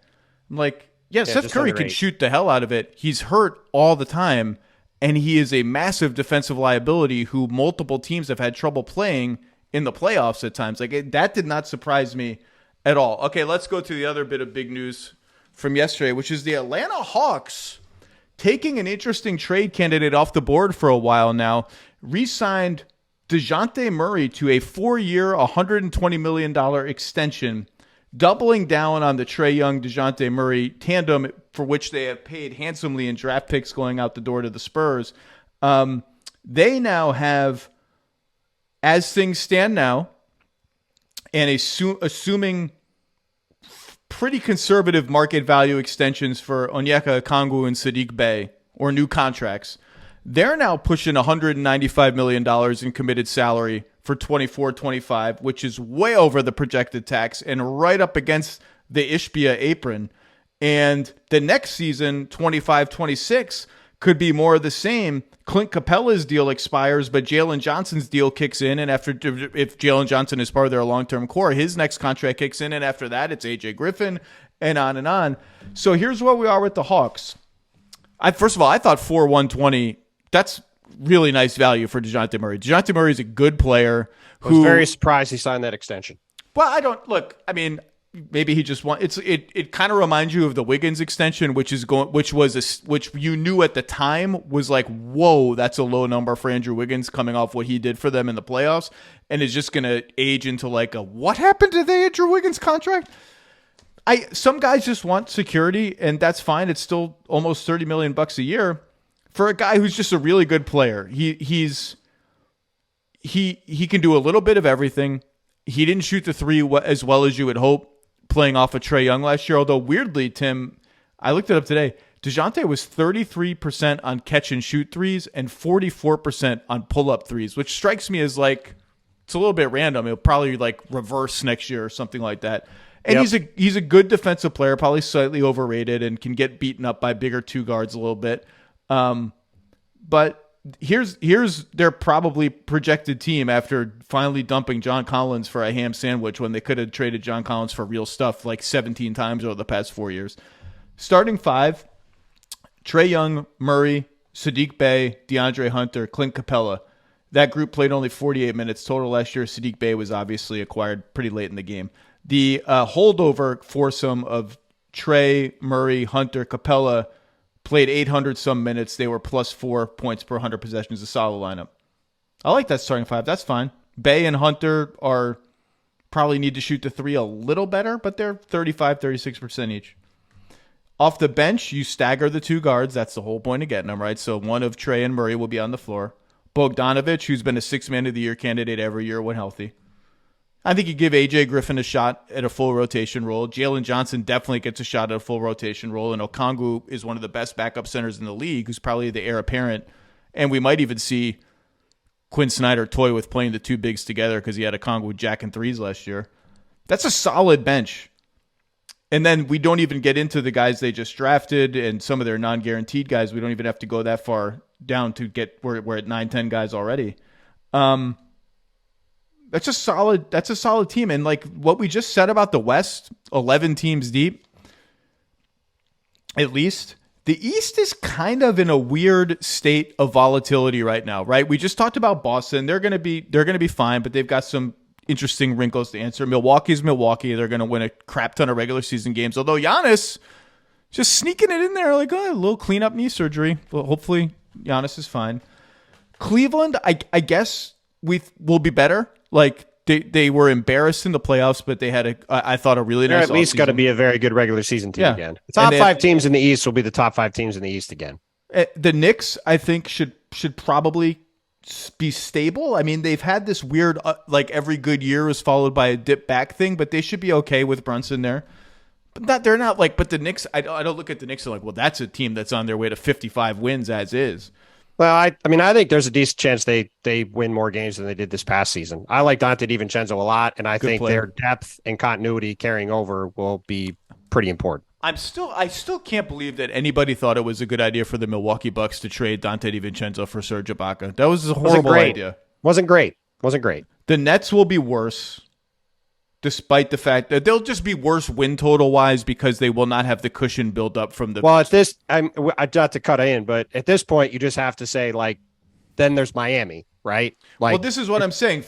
I'm like, Seth Curry can shoot the hell out of it. He's hurt all the time, and he is a massive defensive liability who multiple teams have had trouble playing in the playoffs at times. That did not surprise me at all. Okay, let's go to the other bit of big news from yesterday, which is the Atlanta Hawks taking an interesting trade candidate off the board for a while now, re-signed Dejounte Murray to a 4-year, $120 million extension, doubling down on the Trae Young, Dejounte Murray tandem, for which they have paid handsomely in draft picks going out the door to the Spurs. They now have, as things stand now, and assuming pretty conservative market value extensions for Onyeka Okongwu and Sadiq Bey, or new contracts, they're now pushing $195 million in committed salary for 24-25, which is way over the projected tax and right up against the Ishbia apron. And the next season, 25-26, could be more of the same. Clint Capella's deal expires, but Jalen Johnson's deal kicks in. And if Jalen Johnson is part of their long-term core, his next contract kicks in. And after that, it's AJ Griffin and on and on. So here's where we are with the Hawks. First of all, I thought 4-120, that's really nice value for Dejounte Murray. Dejounte Murray is a good player. I was very surprised he signed that extension. Well, maybe he just wants. It kind of reminds you of the Wiggins extension, which you knew at the time was like, whoa, that's a low number for Andrew Wiggins coming off what he did for them in the playoffs, and is just going to age into like a what happened to the Andrew Wiggins contract. Some guys just want security, and that's fine. It's still almost $30 million a year for a guy who's just a really good player. He can do a little bit of everything. He didn't shoot the three as well as you would hope playing off of Trae Young last year. Although weirdly, Tim, I looked it up today. Dejounte was 33% on catch and shoot threes and 44% on pull up threes, which strikes me as it's a little bit random. It'll probably reverse next year or something like that. And he's a good defensive player, probably slightly overrated and can get beaten up by bigger two guards a little bit. But here's their probably projected team after finally dumping John Collins for a ham sandwich when they could have traded John Collins for real stuff 17 times over the past 4 years. Starting five, Trae Young, Murray, Sadiq Bey, DeAndre Hunter, Clint Capella. That group played only 48 minutes total last year. Sadiq Bey was obviously acquired pretty late in the game. The holdover foursome of Trae, Murray, Hunter, Capella played 800-some minutes. They were plus 4 points per 100 possessions, a solid lineup. I like that starting five. That's fine. Bey and Hunter probably need to shoot the three a little better, but they're 35, 36% each. Off the bench, you stagger the two guards. That's the whole point of getting them, right? So one of Trae and Murray will be on the floor. Bogdanovich, who's been a six-man of the year candidate every year when healthy. I think you give AJ Griffin a shot at a full rotation role. Jalen Johnson definitely gets a shot at a full rotation role. And Okongwu is one of the best backup centers in the league, who's probably the heir apparent. And we might even see Quinn Snyder toy with playing the two bigs together because he had Okongwu jacking threes last year. That's a solid bench. And then we don't even get into the guys they just drafted and some of their non-guaranteed guys. We don't even have to go that far down to get we're at 9-10 guys already. That's a solid team. And what we just said about the West, 11 teams deep, at least, the East is kind of in a weird state of volatility right now, right? We just talked about Boston. They're going to be fine, but they've got some interesting wrinkles to answer. Milwaukee's Milwaukee. They're going to win a crap ton of regular season games. Although Giannis just sneaking it in there, like a little cleanup knee surgery. Well, hopefully Giannis is fine. Cleveland, I guess will be better. Like they were embarrassed in the playoffs, but they had I thought a really nice. They're at least got to be a very good regular season team again. The top 5 teams in the East will be the top 5 teams in the East again. The Knicks, I think, should probably be stable. I mean, they've had this weird, like every good year is followed by a dip back thing, but they should be okay with Brunson there. But they're not like. But the Knicks, I don't look at the Knicks and like, well, that's a team that's on their way to 55 wins as is. Well, I mean, I think there's a decent chance they win more games than they did this past season. I like Dante DiVincenzo a lot, and I think their depth and continuity carrying over will be pretty important. I still can't believe that anybody thought it was a good idea for the Milwaukee Bucks to trade Dante DiVincenzo for Serge Ibaka. That was a horrible idea. Wasn't great. The Nets will be worse, despite the fact that they'll just be worse win total wise because they will not have the cushion built up from the. Well, at this, I not to cut in, but at this point, you just have to say like, then there's Miami, right? Like, well, this is what I'm saying.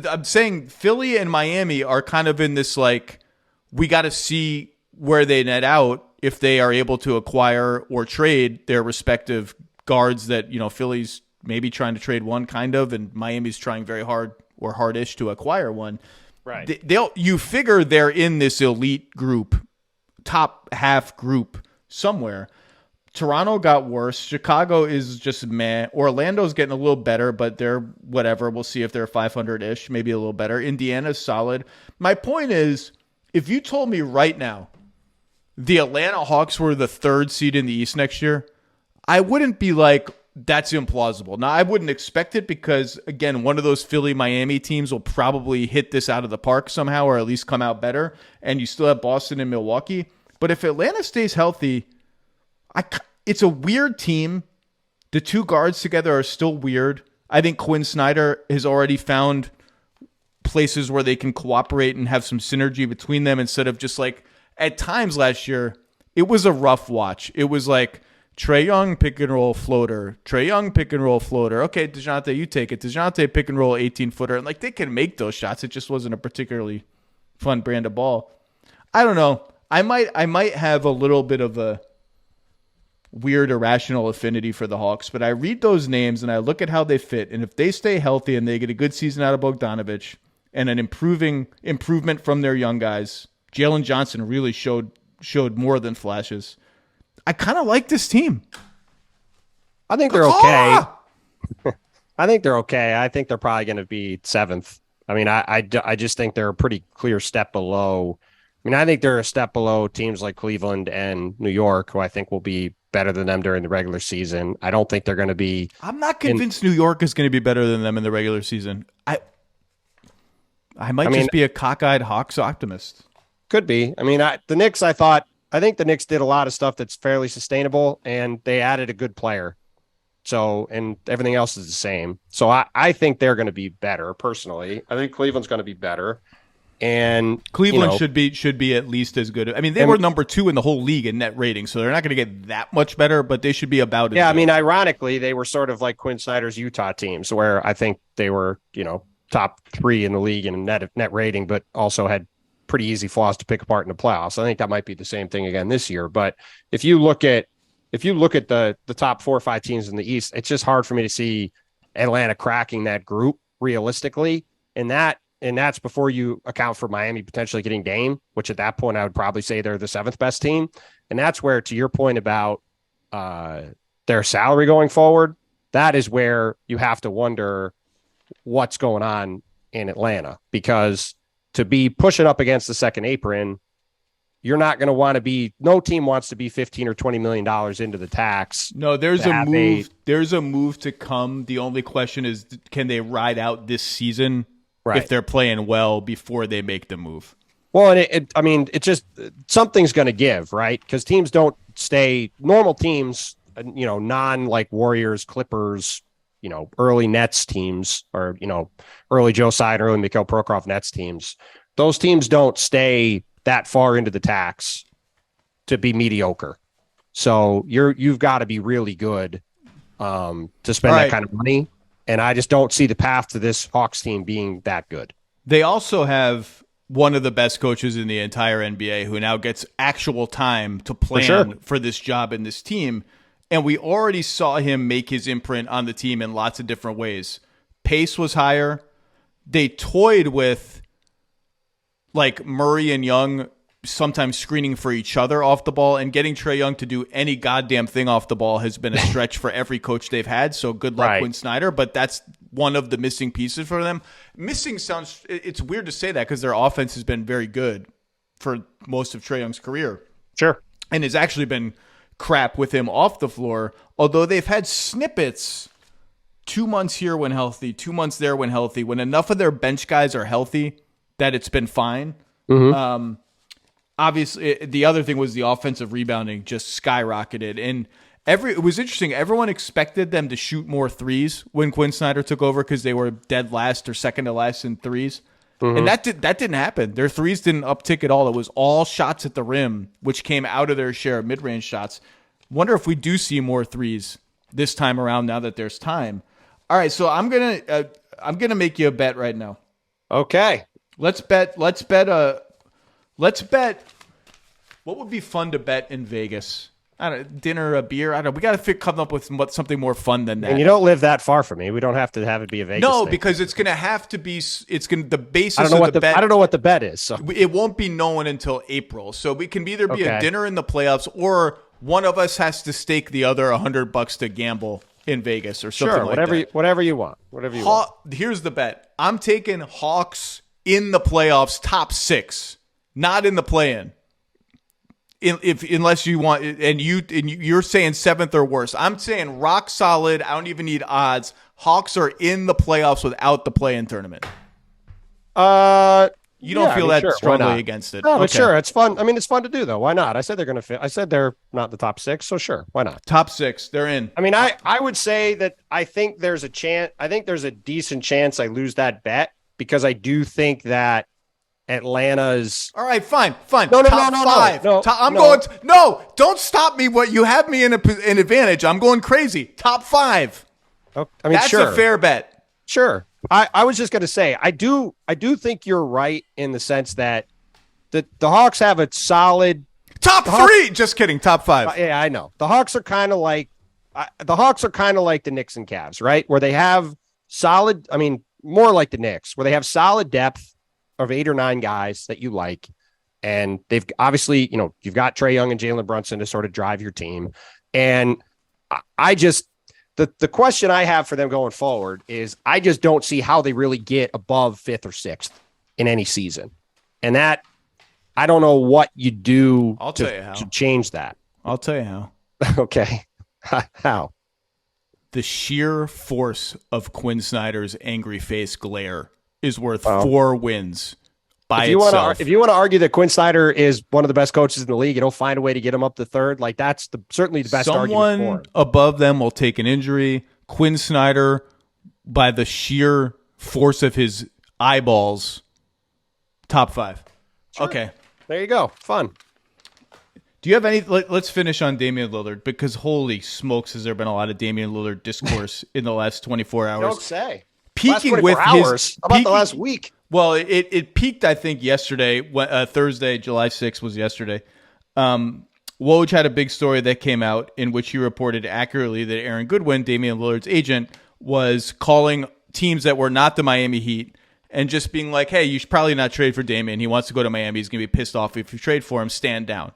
I'm saying Philly and Miami are kind of in this like, we got to see where they net out if they are able to acquire or trade their respective guards that, Philly's maybe trying to trade one kind of, and Miami's trying very hard or hardish to acquire one. Right. You figure they're in this elite group, top half group somewhere. Toronto got worse. Chicago is just meh. Orlando's getting a little better, but they're whatever. We'll see if they're 500-ish, maybe a little better. Indiana's solid. My point is, if you told me right now the Atlanta Hawks were the 3rd seed in the East next year, I wouldn't be like, that's implausible. Now, I wouldn't expect it because, again, one of those Philly-Miami teams will probably hit this out of the park somehow or at least come out better, and you still have Boston and Milwaukee. But if Atlanta stays healthy, it's a weird team. The 2 guards together are still weird. I think Quinn Snyder has already found places where they can cooperate and have some synergy between them instead of just like, at times last year, it was a rough watch. It was like Trae Young pick and roll floater, Trae Young pick and roll floater. Okay, Dejounte, you take it. Dejounte pick and roll 18-footer. And like they can make those shots. It just wasn't a particularly fun brand of ball. I don't know. I might have a little bit of a weird irrational affinity for the Hawks, but I read those names and I look at how they fit. And if they stay healthy and they get a good season out of Bogdanovich and an improvement from their young guys, Jalen Johnson really showed more than flashes. I kind of like this team. I think they're okay. I think they're okay. I think they're probably going to be 7th. I mean, I just think they're a pretty clear step below. I mean, I think they're a step below teams like Cleveland and New York, who I think will be better than them during the regular season. I don't think they're going to be. I'm not convinced New York is going to be better than them in the regular season. I might just be a cockeyed Hawks optimist. Could be. I mean, the Knicks, I think the Knicks did a lot of stuff that's fairly sustainable, and they added a good player. So, and everything else is the same. So I think they're going to be better, personally. I think Cleveland's going to be better. And Cleveland should be at least as good. I mean, they were number 2 in the whole league in net rating, so they're not going to get that much better, but they should be about as good. I mean, ironically, they were sort of like Quinn Snyder's Utah teams, where I think they were, top 3 in the league in net rating, but also had pretty easy flaws to pick apart in the playoffs. I think that might be the same thing again this year. But if you look at the top 4 or 5 teams in the East, it's just hard for me to see Atlanta cracking that group realistically. And that's before you account for Miami potentially getting Dame, which at that point I would probably say they're the 7th best team. And that's where, to your point about their salary going forward, that is where you have to wonder what's going on in Atlanta, because to be pushing up against the second apron, you're not going to want to be. No team wants to be $15 or $20 million into the tax. No, there's a move. There's a move to come. The only question is, can they ride out this season if they're playing well before they make the move? Well, and it just something's going to give, right? Because teams don't stay normal teams. Non like Warriors, Clippers, early Nets teams, or, early Joe Tsai, early Mikhail Prokhorov Nets teams. Those teams don't stay that far into the tax to be mediocre. So you've got to be really good to spend that kind of money. And I just don't see the path to this Hawks team being that good. They also have one of the best coaches in the entire NBA who now gets actual time to plan for this job and this team. And we already saw him make his imprint on the team in lots of different ways. Pace was higher. They toyed with like Murray and Young sometimes screening for each other off the ball, and getting Trae Young to do any goddamn thing off the ball has been a stretch for every coach they've had. So good luck, Quinn Snyder. But that's one of the missing pieces for them. Missing sounds, it's weird to say that because their offense has been very good for most of Trae Young's career. Sure. And has actually been crap with him off the floor, although they've had snippets 2 months here when healthy, 2 months there when healthy, when enough of their bench guys are healthy that it's been fine. Obviously, the other thing was the offensive rebounding just skyrocketed. And it was interesting. Everyone expected them to shoot more threes when Quinn Snyder took over because they were dead last or second to last in threes. And that didn't happen. Their threes didn't uptick at all. It was all shots at the rim, which came out of their share of mid-range shots. Wonder if we do see more threes this time around now that there's time. All right, so I'm gonna make you a bet right now. Okay. Let's bet. What would be fun to bet in Vegas? I don't know, dinner, a beer. We got to come up with something more fun than that. And you don't live that far from me. We don't have to have it be a Vegas. No, thing. Because it's going to have to be. It's going the basis. I don't know of the bet. I don't know what the bet is. So it won't be known until April. So we can either be a dinner in the playoffs, or one of us has to stake the other $100 to gamble in Vegas or something like that. Whatever you want. Whatever you want. Here's the bet. I'm taking Hawks in the playoffs, top 6, not in the play-in. Unless you want, and you're saying 7th or worse. I'm saying rock solid. I don't even need odds. Hawks are in the playoffs without the play-in tournament. You don't feel that strongly against it? No, but sure, it's fun. I mean, it's fun to do though. Why not? I said they're going to fit. I said they're not in the top 6, so sure, why not? Top 6, they're in. I mean, I would say that I think there's a chance. I think there's a decent chance I lose that bet because I do think that Atlanta's all right. Fine. No. Don't stop me. What you have me in an advantage. I'm going crazy. Top 5. Oh, I mean, that's a fair bet. Sure. I was just going to say I do think you're right in the sense that the Hawks have a solid top 3. Just kidding. Top 5. Yeah, I know. The Hawks are kind of like the Knicks and Cavs, right? Where they have solid. I mean, more like the Knicks, where they have solid depth of 8 or 9 guys that you like. And they've obviously, you've got Trae Young and Jalen Brunson to sort of drive your team. And I just, the question I have for them going forward is I just don't see how they really get above 5th or 6th in any season. And that, I don't know what you do to change that. I'll tell you how. Okay. How? The sheer force of Quinn Snyder's angry face glare is worth 4 wins by itself. If you want to argue that Quinn Snyder is one of the best coaches in the league, he'll find a way to get him up to 3rd. Like that's certainly the best argument for him. Someone above them will take an injury. Quinn Snyder, by the sheer force of his eyeballs, top 5. Sure. Okay. There you go. Fun. Do you have any? Let's finish on Damian Lillard because holy smokes, has there been a lot of Damian Lillard discourse in the last 24 hours? Don't say. Peaking with hours. How about the last week? Well, it peaked, I think, yesterday. Thursday, July 6th was yesterday. Woj had a big story that came out in which he reported accurately that Aaron Goodwin, Damian Lillard's agent, was calling teams that were not the Miami Heat and just being like, hey, you should probably not trade for Damian. He wants to go to Miami. He's going to be pissed off if you trade for him. Stand down.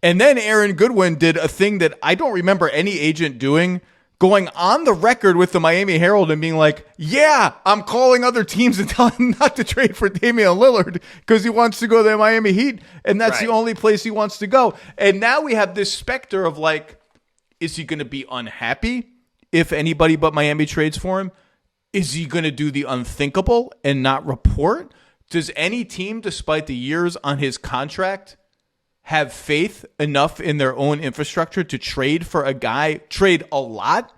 And then Aaron Goodwin did a thing that I don't remember any agent doing, going on the record with the Miami Herald and being like, yeah, I'm calling other teams and telling them not to trade for Damian Lillard because he wants to go to the Miami Heat, and that's the only place he wants to go. And now we have this specter of like, is he going to be unhappy if anybody but Miami trades for him? Is he going to do the unthinkable and not report? Does any team, despite the years on his contract, have faith enough in their own infrastructure to trade for a guy, trade a lot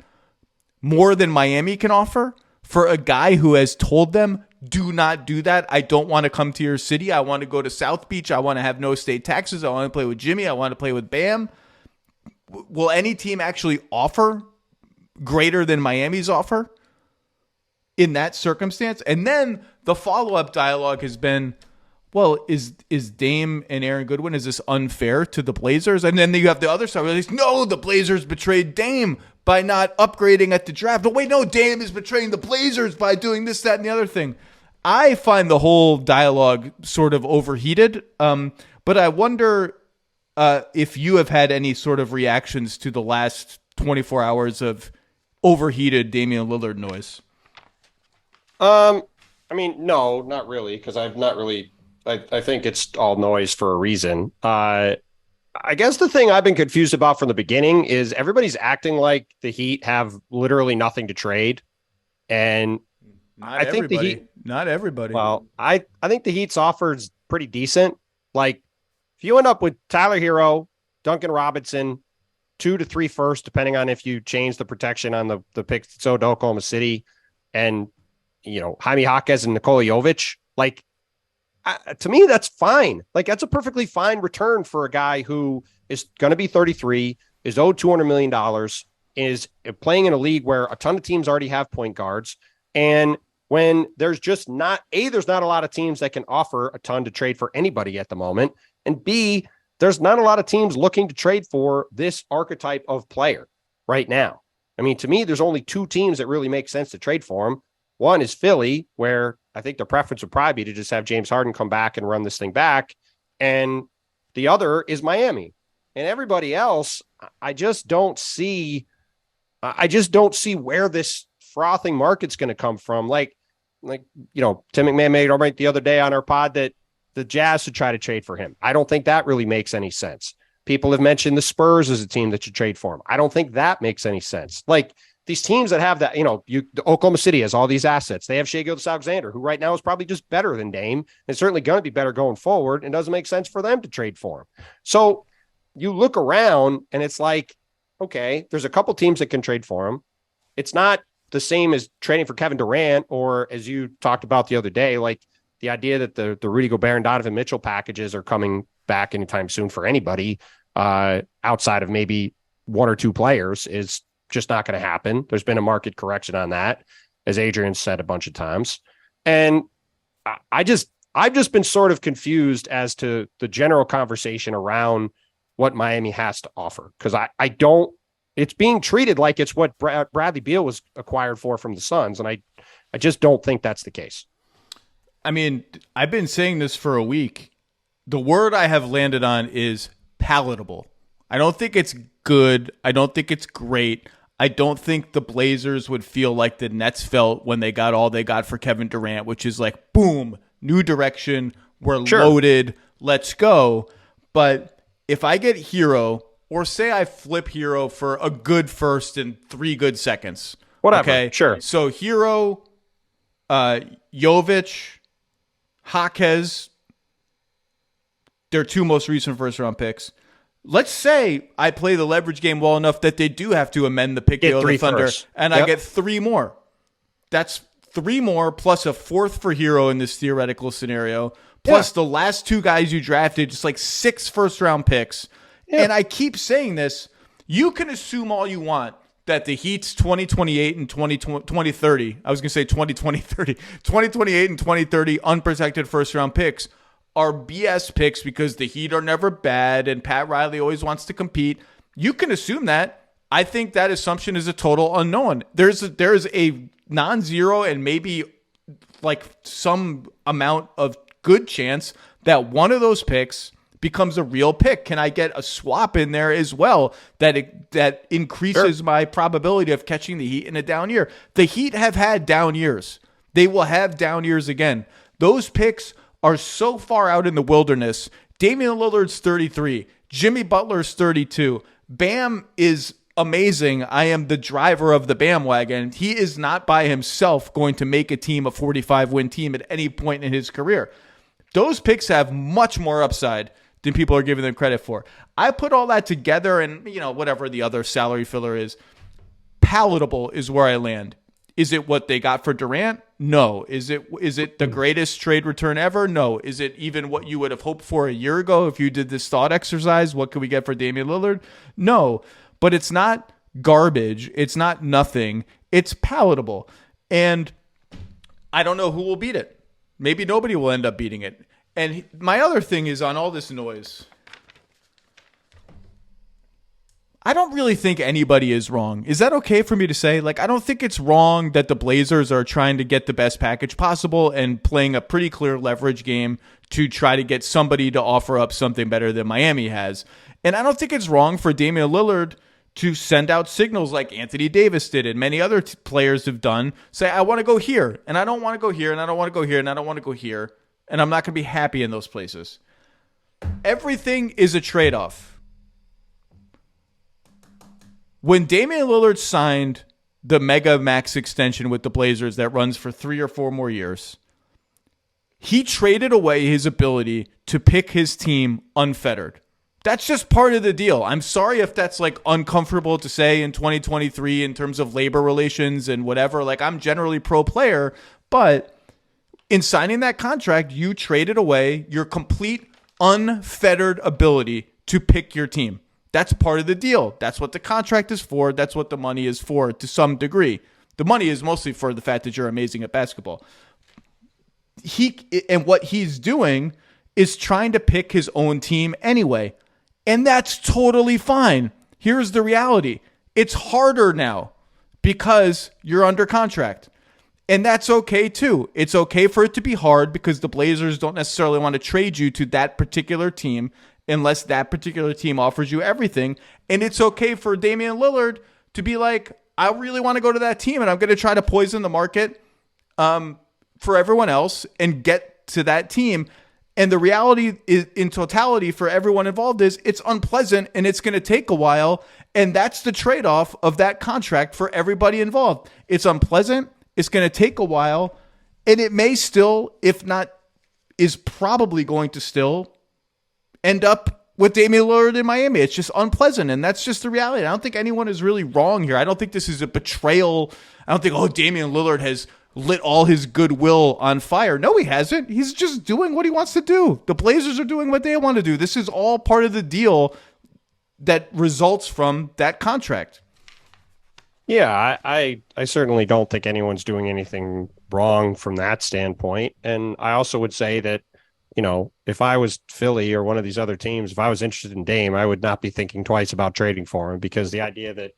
more than Miami can offer for a guy who has told them, do not do that. I don't want to come to your city. I want to go to South Beach. I want to have no state taxes. I want to play with Jimmy. I want to play with Bam. Will any team actually offer greater than Miami's offer? in that circumstance. And then the follow-up dialogue has been, well, is Dame and Aaron Goodwin, is this unfair to the Blazers? And then you have the other side where they say, no, the Blazers betrayed Dame by not upgrading at the draft. But wait, no, Dame is betraying the Blazers by doing this, that, and the other thing. I find the whole dialogue sort of overheated, but I wonder if you have had any sort of reactions to the last 24 hours of overheated Damian Lillard noise. I mean, no, not really, because I've not really. I think it's all noise for a reason. I guess the thing I've been confused about from the beginning is everybody's acting like the Heat have literally nothing to trade, and I think the Heat. Not everybody. Well, I think the Heat's offer is pretty decent. Like, if you end up with Tyler Hero, Duncan Robinson, 2 to 3 firsts, depending on if you change the protection on the pick to Oklahoma City, and Jaime Jaquez and Nikola Jovic, like, to me, that's fine. Like, that's a perfectly fine return for a guy who is going to be 33, is owed $200 million, is playing in a league where a ton of teams already have point guards, and when there's just there's not a lot of teams that can offer a ton to trade for anybody at the moment. And B, there's not a lot of teams looking to trade for this archetype of player right now. I mean, to me, there's only 2 teams that really make sense to trade for him. One is Philly, where I think the preference would probably be to just have James Harden come back and run this thing back. And the other is Miami. And everybody else, I just don't see where this frothing market's going to come from. Like, Tim McMahon made a point the other day on our pod that the Jazz should try to trade for him. I don't think that really makes any sense. People have mentioned the Spurs as a team that should trade for him. I don't think that makes any sense. Like, these teams that have that, Oklahoma City has all these assets. They have Shai Gilgeous-Alexander, who right now is probably just better than Dame, and certainly going to be better going forward, and doesn't make sense for them to trade for him. So you look around and it's like, okay, there's a couple teams that can trade for him. It's not the same as trading for Kevin Durant, or as you talked about the other day, like the idea that the Rudy Gobert and Donovan Mitchell packages are coming back anytime soon for anybody outside of maybe 1 or 2 players is just not going to happen. There's been a market correction on that, as Adrian said a bunch of times. And I've just been sort of confused as to the general conversation around what Miami has to offer. Because it's being treated like it's what Bradley Beal was acquired for from the Suns. And I just don't think that's the case. I mean, I've been saying this for a week. The word I have landed on is palatable. I don't think it's good. I don't think it's great. I don't think the Blazers would feel like the Nets felt when they got all they got for Kevin Durant, which is like, boom, new direction. We're loaded. Let's go. But if I get Hero, or say I flip Hero for a good first and 3 good seconds. Whatever. Okay. Sure. So Hero, Jovic, Jaquez, their 2 most recent first round picks. Let's say I play the leverage game well enough that they do have to amend the pick deal of the Thunder, and I get 3 more. That's 3 more plus a 4th for Hero in this theoretical scenario, plus the last 2 guys you drafted, just like 6 first-round picks. Yeah. And I keep saying this. You can assume all you want that the Heat's 2028 and 2030, I was going to say 2028 and 2030 unprotected first-round picks are BS picks because the Heat are never bad and Pat Riley always wants to compete. You can assume that. I think that assumption is a total unknown. There's a non-zero and maybe like some amount of good chance that one of those picks becomes a real pick. Can I get a swap in there as well that increases my probability of catching the Heat in a down year? The Heat have had down years. They will have down years again. Those picks are so far out in the wilderness. Damian Lillard's 33. Jimmy Butler's 32. Bam is amazing. I am the driver of the Bam wagon. He is not by himself going to make a team a 45-win team at any point in his career. Those picks have much more upside than people are giving them credit for. I put all that together and, whatever the other salary filler is, palatable is where I land. Is it what they got for Durant? No. Is it the greatest trade return ever? No. Is it even what you would have hoped for a year ago if you did this thought exercise? What could we get for Damian Lillard? No. But it's not garbage. It's not nothing. It's palatable. And I don't know who will beat it. Maybe nobody will end up beating it. And my other thing is, on all this noise, I don't really think anybody is wrong. Is that okay for me to say? Like, I don't think it's wrong that the Blazers are trying to get the best package possible and playing a pretty clear leverage game to try to get somebody to offer up something better than Miami has. And I don't think it's wrong for Damian Lillard to send out signals like Anthony Davis did and many other players have done. Say, I want to go here, and I don't want to go here, and I don't want to go here, and I don't want to go here, and I'm not going to be happy in those places. Everything is a trade-off. When Damian Lillard signed the mega max extension with the Blazers that runs for 3 or 4 more years, he traded away his ability to pick his team unfettered. That's just part of the deal. I'm sorry if that's like uncomfortable to say in 2023 in terms of labor relations and whatever. Like, I'm generally pro player, but in signing that contract, you traded away your complete unfettered ability to pick your team. That's part of the deal. That's what the contract is for. That's what the money is for to some degree. The money is mostly for the fact that you're amazing at basketball. What he's doing is trying to pick his own team anyway. And that's totally fine. Here's the reality. It's harder now because you're under contract. And that's okay too. It's okay for it to be hard because the Blazers don't necessarily want to trade you to that particular team unless that particular team offers you everything. And it's okay for Damian Lillard to be like, I really want to go to that team and I'm going to try to poison the market for everyone else and get to that team. And the reality is, in totality for everyone involved, is it's unpleasant and it's going to take a while. And that's the trade-off of that contract for everybody involved. It's unpleasant. It's going to take a while. And it may still, if not, is probably going to still end up with Damian Lillard in Miami. It's just unpleasant, and that's just the reality. I don't think anyone is really wrong here. I don't think this is a betrayal. I don't think, Damian Lillard has lit all his goodwill on fire. No, he hasn't. He's just doing what he wants to do. The Blazers are doing what they want to do. This is all part of the deal that results from that contract. Yeah, I certainly don't think anyone's doing anything wrong from that standpoint. And I also would say that, if I was Philly or one of these other teams, if I was interested in Dame, I would not be thinking twice about trading for him, because the idea that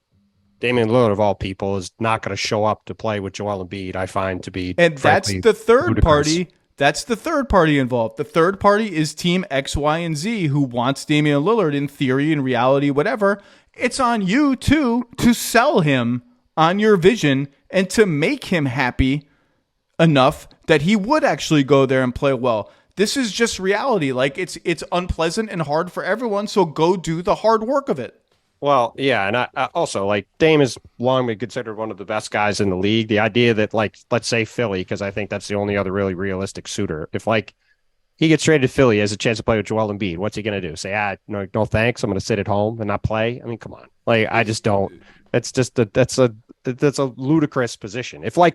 Damian Lillard, of all people, is not going to show up to play with Joel Embiid, I find to be, and that's the third ludicrous. party. That's the third party involved. The third party is Team X, Y, and Z, who wants Damian Lillard in theory, in reality, whatever. It's on you too to sell him on your vision and to make him happy enough that he would actually go there and play well. This is just reality. Like, it's unpleasant and hard for everyone, so go do the hard work of it. Well, yeah, and I also, like, Dame has long been considered one of the best guys in the league. The idea that, like, let's say Philly, because I think that's the only other really realistic suitor. If, like, he gets traded to Philly, has a chance to play with Joel Embiid, what's he going to do? Say, no thanks, I'm going to sit at home and not play? I mean, come on. Like, I just don't. It's just that's a ludicrous position. If we're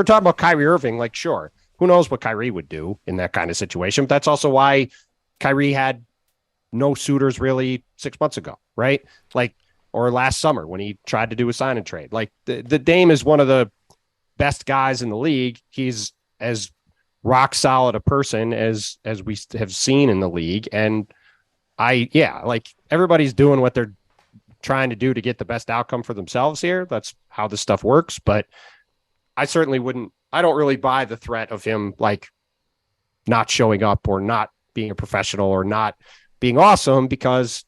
talking about Kyrie Irving, like, sure, who knows what Kyrie would do in that kind of situation? But that's also why Kyrie had no suitors really 6 months ago, right? Like, or last summer when he tried to do a sign and trade. Like, the Dame is one of the best guys in the league. He's as rock solid a person as we have seen in the league. And like, everybody's doing what they're trying to do to get the best outcome for themselves here. That's how this stuff works. But I certainly I don't really buy the threat of him, like, not showing up or not being a professional or not being awesome, because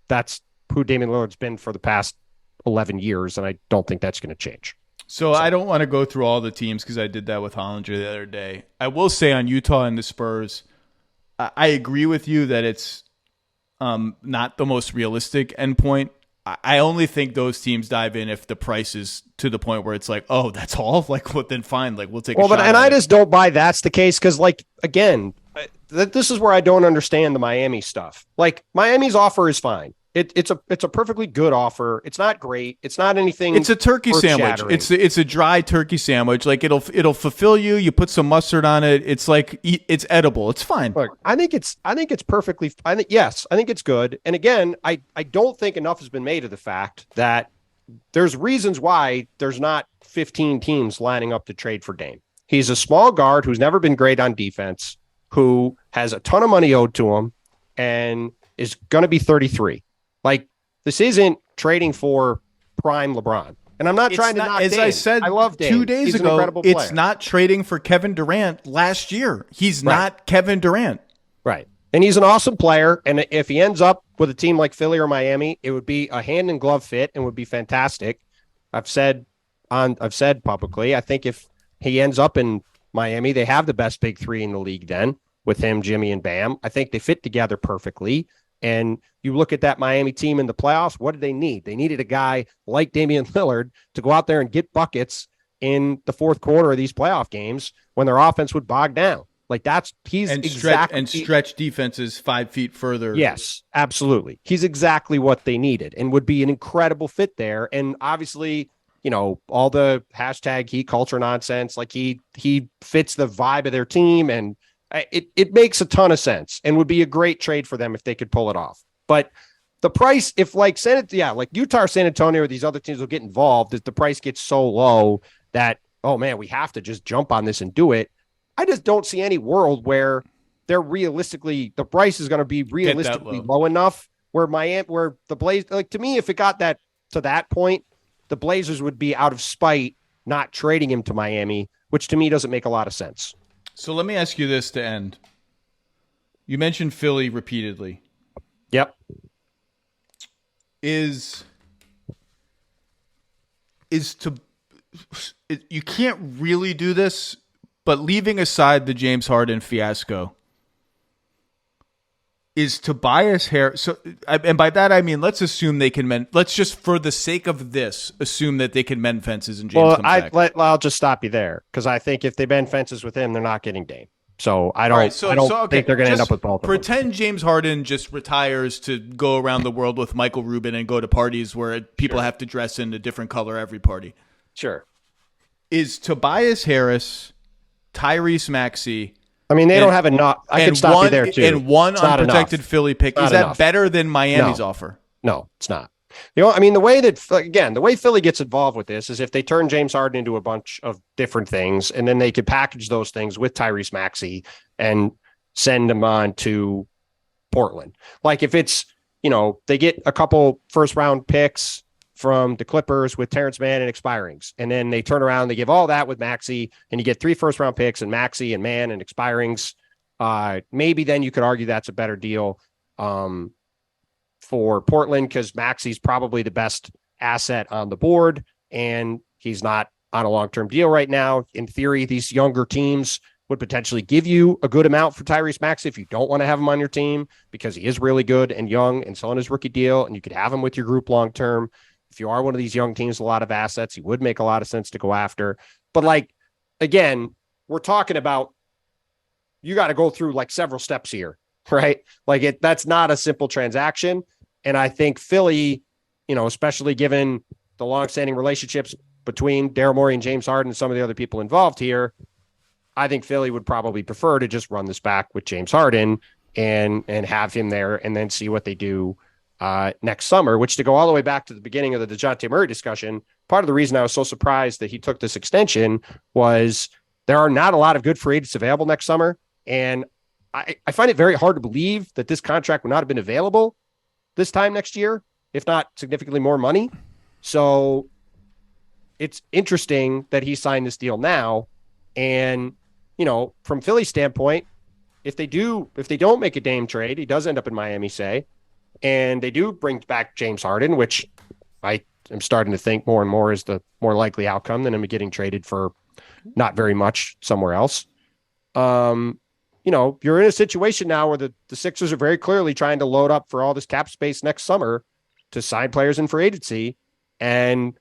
that's who Damian Lillard's been for the past 11 years. And I don't think that's going to change. So I don't want to go through all the teams because I did that with Hollinger the other day. I will say on Utah and the Spurs, I agree with you that it's not the most realistic endpoint. I only think those teams dive in if the price is to the point where it's like, oh, that's all? Like, well, then fine. Like, we'll take a shot. And I just don't buy that's the case because, like, again, this is where I don't understand the Miami stuff. Like, Miami's offer is fine. It's a perfectly good offer. It's not great. It's not anything. It's a turkey sandwich. It's a dry turkey sandwich. Like, it'll fulfill you. You put some mustard on it. It's like, it's edible. It's fine. Look, I think it's perfectly. I think it's good. And again, I don't think enough has been made of the fact that there's reasons why there's not 15 teams lining up to trade for Dame. He's a small guard who's never been great on defense, who has a ton of money owed to him and is going to be 33. Like, this isn't trading for prime LeBron. And I'm not trying to knock As Dame. I said I love Dame. 2 days He's ago, an incredible it's player. not trading for Kevin Durant last year. He's not Kevin Durant. Right. And he's an awesome player. And if he ends up with a team like Philly or Miami, it would be a hand and glove fit and would be fantastic. I've said publicly, I think if he ends up in Miami, they have the best big three in the league then with him, Jimmy, and Bam. I think they fit together perfectly. And you look at that Miami team in the playoffs, what did they need? They needed a guy like Damian Lillard to go out there and get buckets in the fourth quarter of these playoff games when their offense would bog down. Like, stretch defenses 5 feet further. Yes, absolutely. He's exactly what they needed and would be an incredible fit there. And obviously, all the hashtag heat culture nonsense, like he fits the vibe of their team, and it makes a ton of sense and would be a great trade for them if they could pull it off. But the price, if like Utah or San Antonio or these other teams will get involved, if the price gets so low that, oh man, we have to just jump on this and do it. I just don't see any world where the price is going to be realistically low enough where the Blazers, like, to me, if it got to that point, the Blazers would be out of spite not trading him to Miami, which to me doesn't make a lot of sense. So let me ask you this to end. You mentioned Philly repeatedly. Yep. You can't really do this, but leaving aside the James Harden fiasco, is Tobias Harris. So, and by that I mean, let's assume they can mend. Let's just, for the sake of this, assume that they can mend fences and James comes back. I'll just stop you there because I think if they mend fences with him, they're not getting Dame. So I don't think they're going to end up with both of them. Pretend James Harden just retires to go around the world with Michael Rubin and go to parties where people have to dress in a different color every party. Sure. Is Tobias Harris, Tyrese Maxey? I mean, they don't have enough. I can stop you there too. And one unprotected Philly pick. Is that better than Miami's offer? No, it's not. The way Philly gets involved with this is if they turn James Harden into a bunch of different things, and then they could package those things with Tyrese Maxey and send them on to Portland. Like if it's, they get a couple first round picks from the Clippers with Terrence Mann and expirings, and then they turn around, they give all that with Maxey, and you get 3 first round picks and Maxey and Mann and expirings. Maybe then you could argue that's a better deal. For Portland, because Maxey's probably the best asset on the board, and he's not on a long-term deal right now. In theory, these younger teams would potentially give you a good amount for Tyrese Maxey if you don't want to have him on your team because he is really good and young and still on his rookie deal, and you could have him with your group long-term. If you are one of these young teams with a lot of assets, he would make a lot of sense to go after. But again, we're talking about you got to go through several steps here, right? That's not a simple transaction. And I think Philly, especially given the longstanding relationships between Daryl Morey and James Harden and some of the other people involved here, I think Philly would probably prefer to just run this back with James Harden and have him there and then see what they do next summer, which, to go all the way back to the beginning of the Dejounte Murray discussion, part of the reason I was so surprised that he took this extension was there are not a lot of good free agents available next summer. And I find it very hard to believe that this contract would not have been available this time next year, if not significantly more money. So it's interesting that he signed this deal now. And, from Philly's standpoint, if they don't make a Dame trade, he does end up in Miami, say, and they do bring back James Harden, which I am starting to think more and more is the more likely outcome than him getting traded for not very much somewhere else. You're in a situation now where the Sixers are very clearly trying to load up for all this cap space next summer to sign players in free agency. And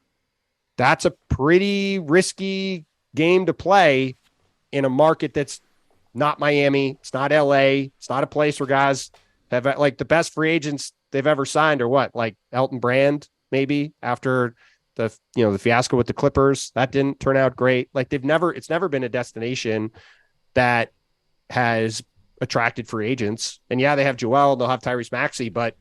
that's a pretty risky game to play in a market that's not Miami. It's not LA. It's not a place where guys have the best free agents they've ever signed or what, like Elton Brand, maybe after the fiasco with the Clippers. That didn't turn out great. It's never been a destination that has attracted free agents. And yeah, they have Joel, they'll have Tyrese Maxey, but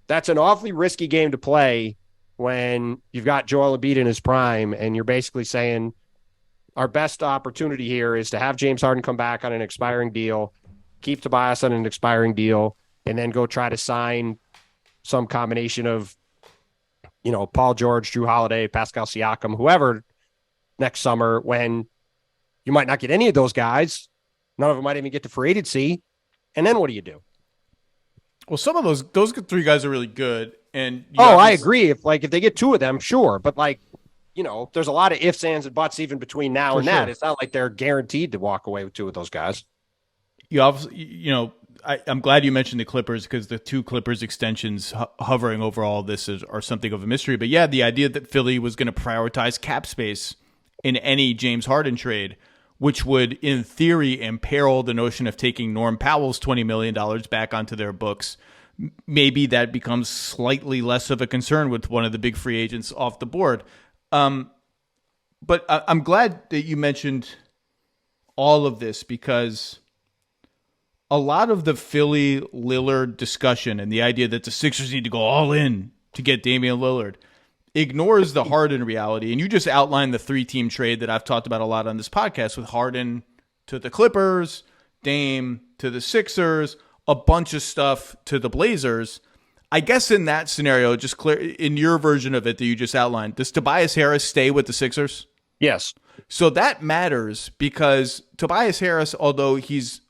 that's an awfully risky game to play when you've got Joel Embiid in his prime and you're basically saying, our best opportunity here is to have James Harden come back on an expiring deal, keep Tobias on an expiring deal, and then go try to sign some combination of, Paul George, Drew Holiday, Pascal Siakam, whoever next summer, when you might not get any of those guys. None of them might even get to free agency. And then what do you do? Well, some of those 3 guys are really good. And I agree. If they get 2 of them, sure. But there's a lot of ifs, ands, and buts even between now and that. It's not like they're guaranteed to walk away with 2 of those guys. You obviously, I'm glad you mentioned the Clippers, because the 2 Clippers extensions hovering over all this are something of a mystery. But yeah, the idea that Philly was going to prioritize cap space in any James Harden trade, which would, in theory, imperil the notion of taking Norm Powell's $20 million back onto their books. Maybe that becomes slightly less of a concern with one of the big free agents off the board. But I'm glad that you mentioned all of this, because a lot of the Philly Lillard discussion and the idea that the Sixers need to go all in to get Damian Lillard ignores the Harden reality. And you just outlined the 3-team trade that I've talked about a lot on this podcast, with Harden to the Clippers, Dame to the Sixers, a bunch of stuff to the Blazers. I guess in that scenario, just clear in your version of it that you just outlined, does Tobias Harris stay with the Sixers? Yes. So that matters, because Tobias Harris, although he's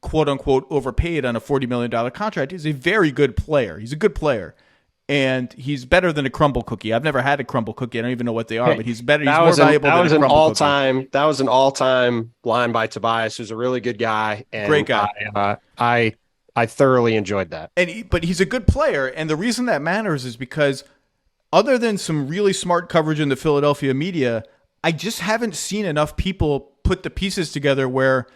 quote unquote overpaid on a $40 million contract, is a very good player. He's a good player. And he's better than a crumble cookie. I've never had a crumble cookie. I don't even know what they are, but he's better. He's more valuable than a crumble cookie. That was an all-time line by Tobias, who's a really good guy. And great guy. I thoroughly enjoyed that. But he's a good player. And the reason that matters is because, other than some really smart coverage in the Philadelphia media, I just haven't seen enough people put the pieces together where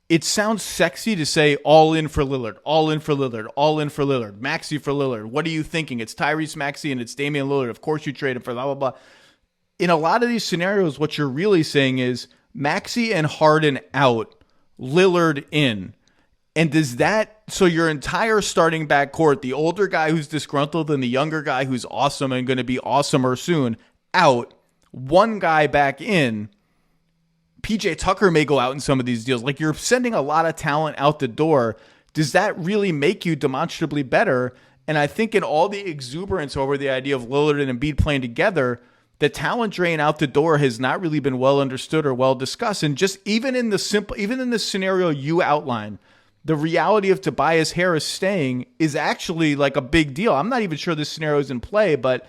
it sounds sexy to say all in for Lillard, all in for Lillard, all in for Lillard, Maxey for Lillard. What are you thinking? It's Tyrese Maxey and it's Damian Lillard. Of course you trade him for blah, blah, blah. In a lot of these scenarios, what you're really saying is Maxey and Harden out, Lillard in. And does that, so your entire starting backcourt, the older guy who's disgruntled and the younger guy who's awesome and going to be awesomer soon, out, one guy back in, PJ Tucker may go out in some of these deals. Like, you're sending a lot of talent out the door. Does that really make you demonstrably better? And I think in all the exuberance over the idea of Lillard and Embiid playing together, the talent drain out the door has not really been well understood or well discussed. And just even in the scenario you outlined, the reality of Tobias Harris staying is actually like a big deal. I'm not even sure this scenario is in play, but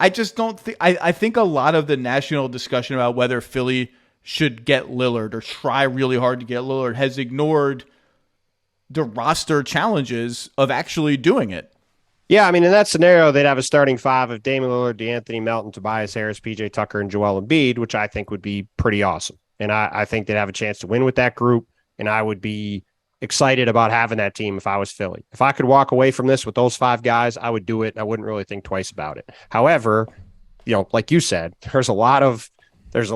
I just don't think, I think a lot of the national discussion about whether Philly should get Lillard or try really hard to get Lillard has ignored the roster challenges of actually doing it. Yeah, I mean, in that scenario, they'd have a starting 5 of Damian Lillard, DeAnthony Melton, Tobias Harris, PJ Tucker, and Joel Embiid, which I think would be pretty awesome. And I think they'd have a chance to win with that group, and I would be excited about having that team if I was Philly. If I could walk away from this with those 5 guys, I would do it, and I wouldn't really think twice about it. However, like you said, there's a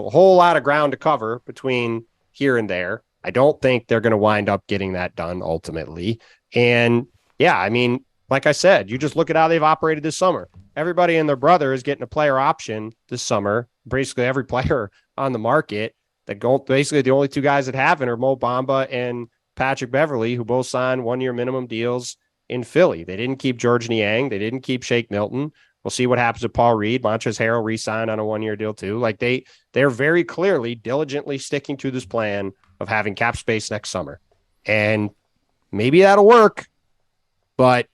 whole lot of ground to cover between here and there. I don't think they're going to wind up getting that done ultimately. And yeah, I mean, like I said, you just look at how they've operated this summer. Everybody and their brother is getting a player option this summer. Basically every player on the market. Basically the only 2 guys that haven't are Mo Bamba and Patrick Beverley, who both signed 1-year minimum deals in Philly. They didn't keep George Niang. They didn't keep Shake Milton. We'll see what happens with Paul Reed. Montrezl Harrell re-signed on a 1-year deal too. Like they're very clearly diligently sticking to this plan of having cap space next summer. And maybe that'll work, but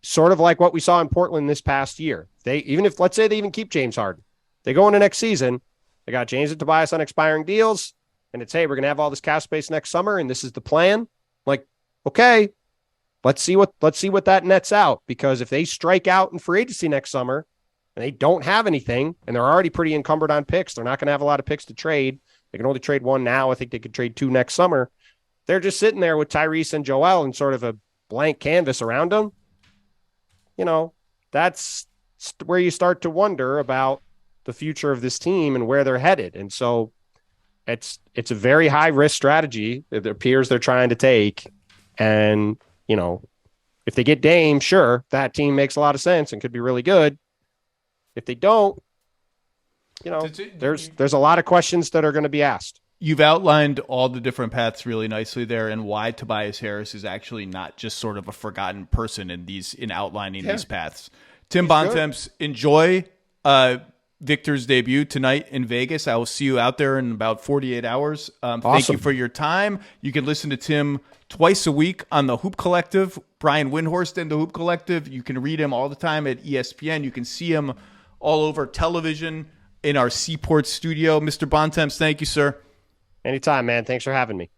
sort of like what we saw in Portland this past year. Let's say they even keep James Harden, they go into next season, they got James and Tobias on expiring deals, and it's, hey, we're going to have all this cap space next summer, and this is the plan. Like, okay, let's see what that nets out, because if they strike out in free agency next summer and they don't have anything and they're already pretty encumbered on picks, they're not going to have a lot of picks to trade. They can only trade 1 now. I think they could trade 2 next summer. They're just sitting there with Tyrese and Joel and sort of a blank canvas around them. That's where you start to wonder about the future of this team and where they're headed. And so it's a very high risk strategy that it appears they're trying to take. And, if they get Dame, sure, that team makes a lot of sense and could be really good. If they don't, there's a lot of questions that are going to be asked. You've outlined all the different paths really nicely there, and why Tobias Harris is actually not just sort of a forgotten person in outlining these paths. Tim Bontemps, enjoy Victor's debut tonight in Vegas. I will see you out there in about 48 hours. Awesome. Thank you for your time. You can listen to Tim twice a week on the Hoop Collective, Brian Windhorst and the Hoop Collective. You can read him all the time at ESPN. You can see him all over television in our Seaport studio. Mr. Bontemps, thank you, sir. Anytime, man. Thanks for having me.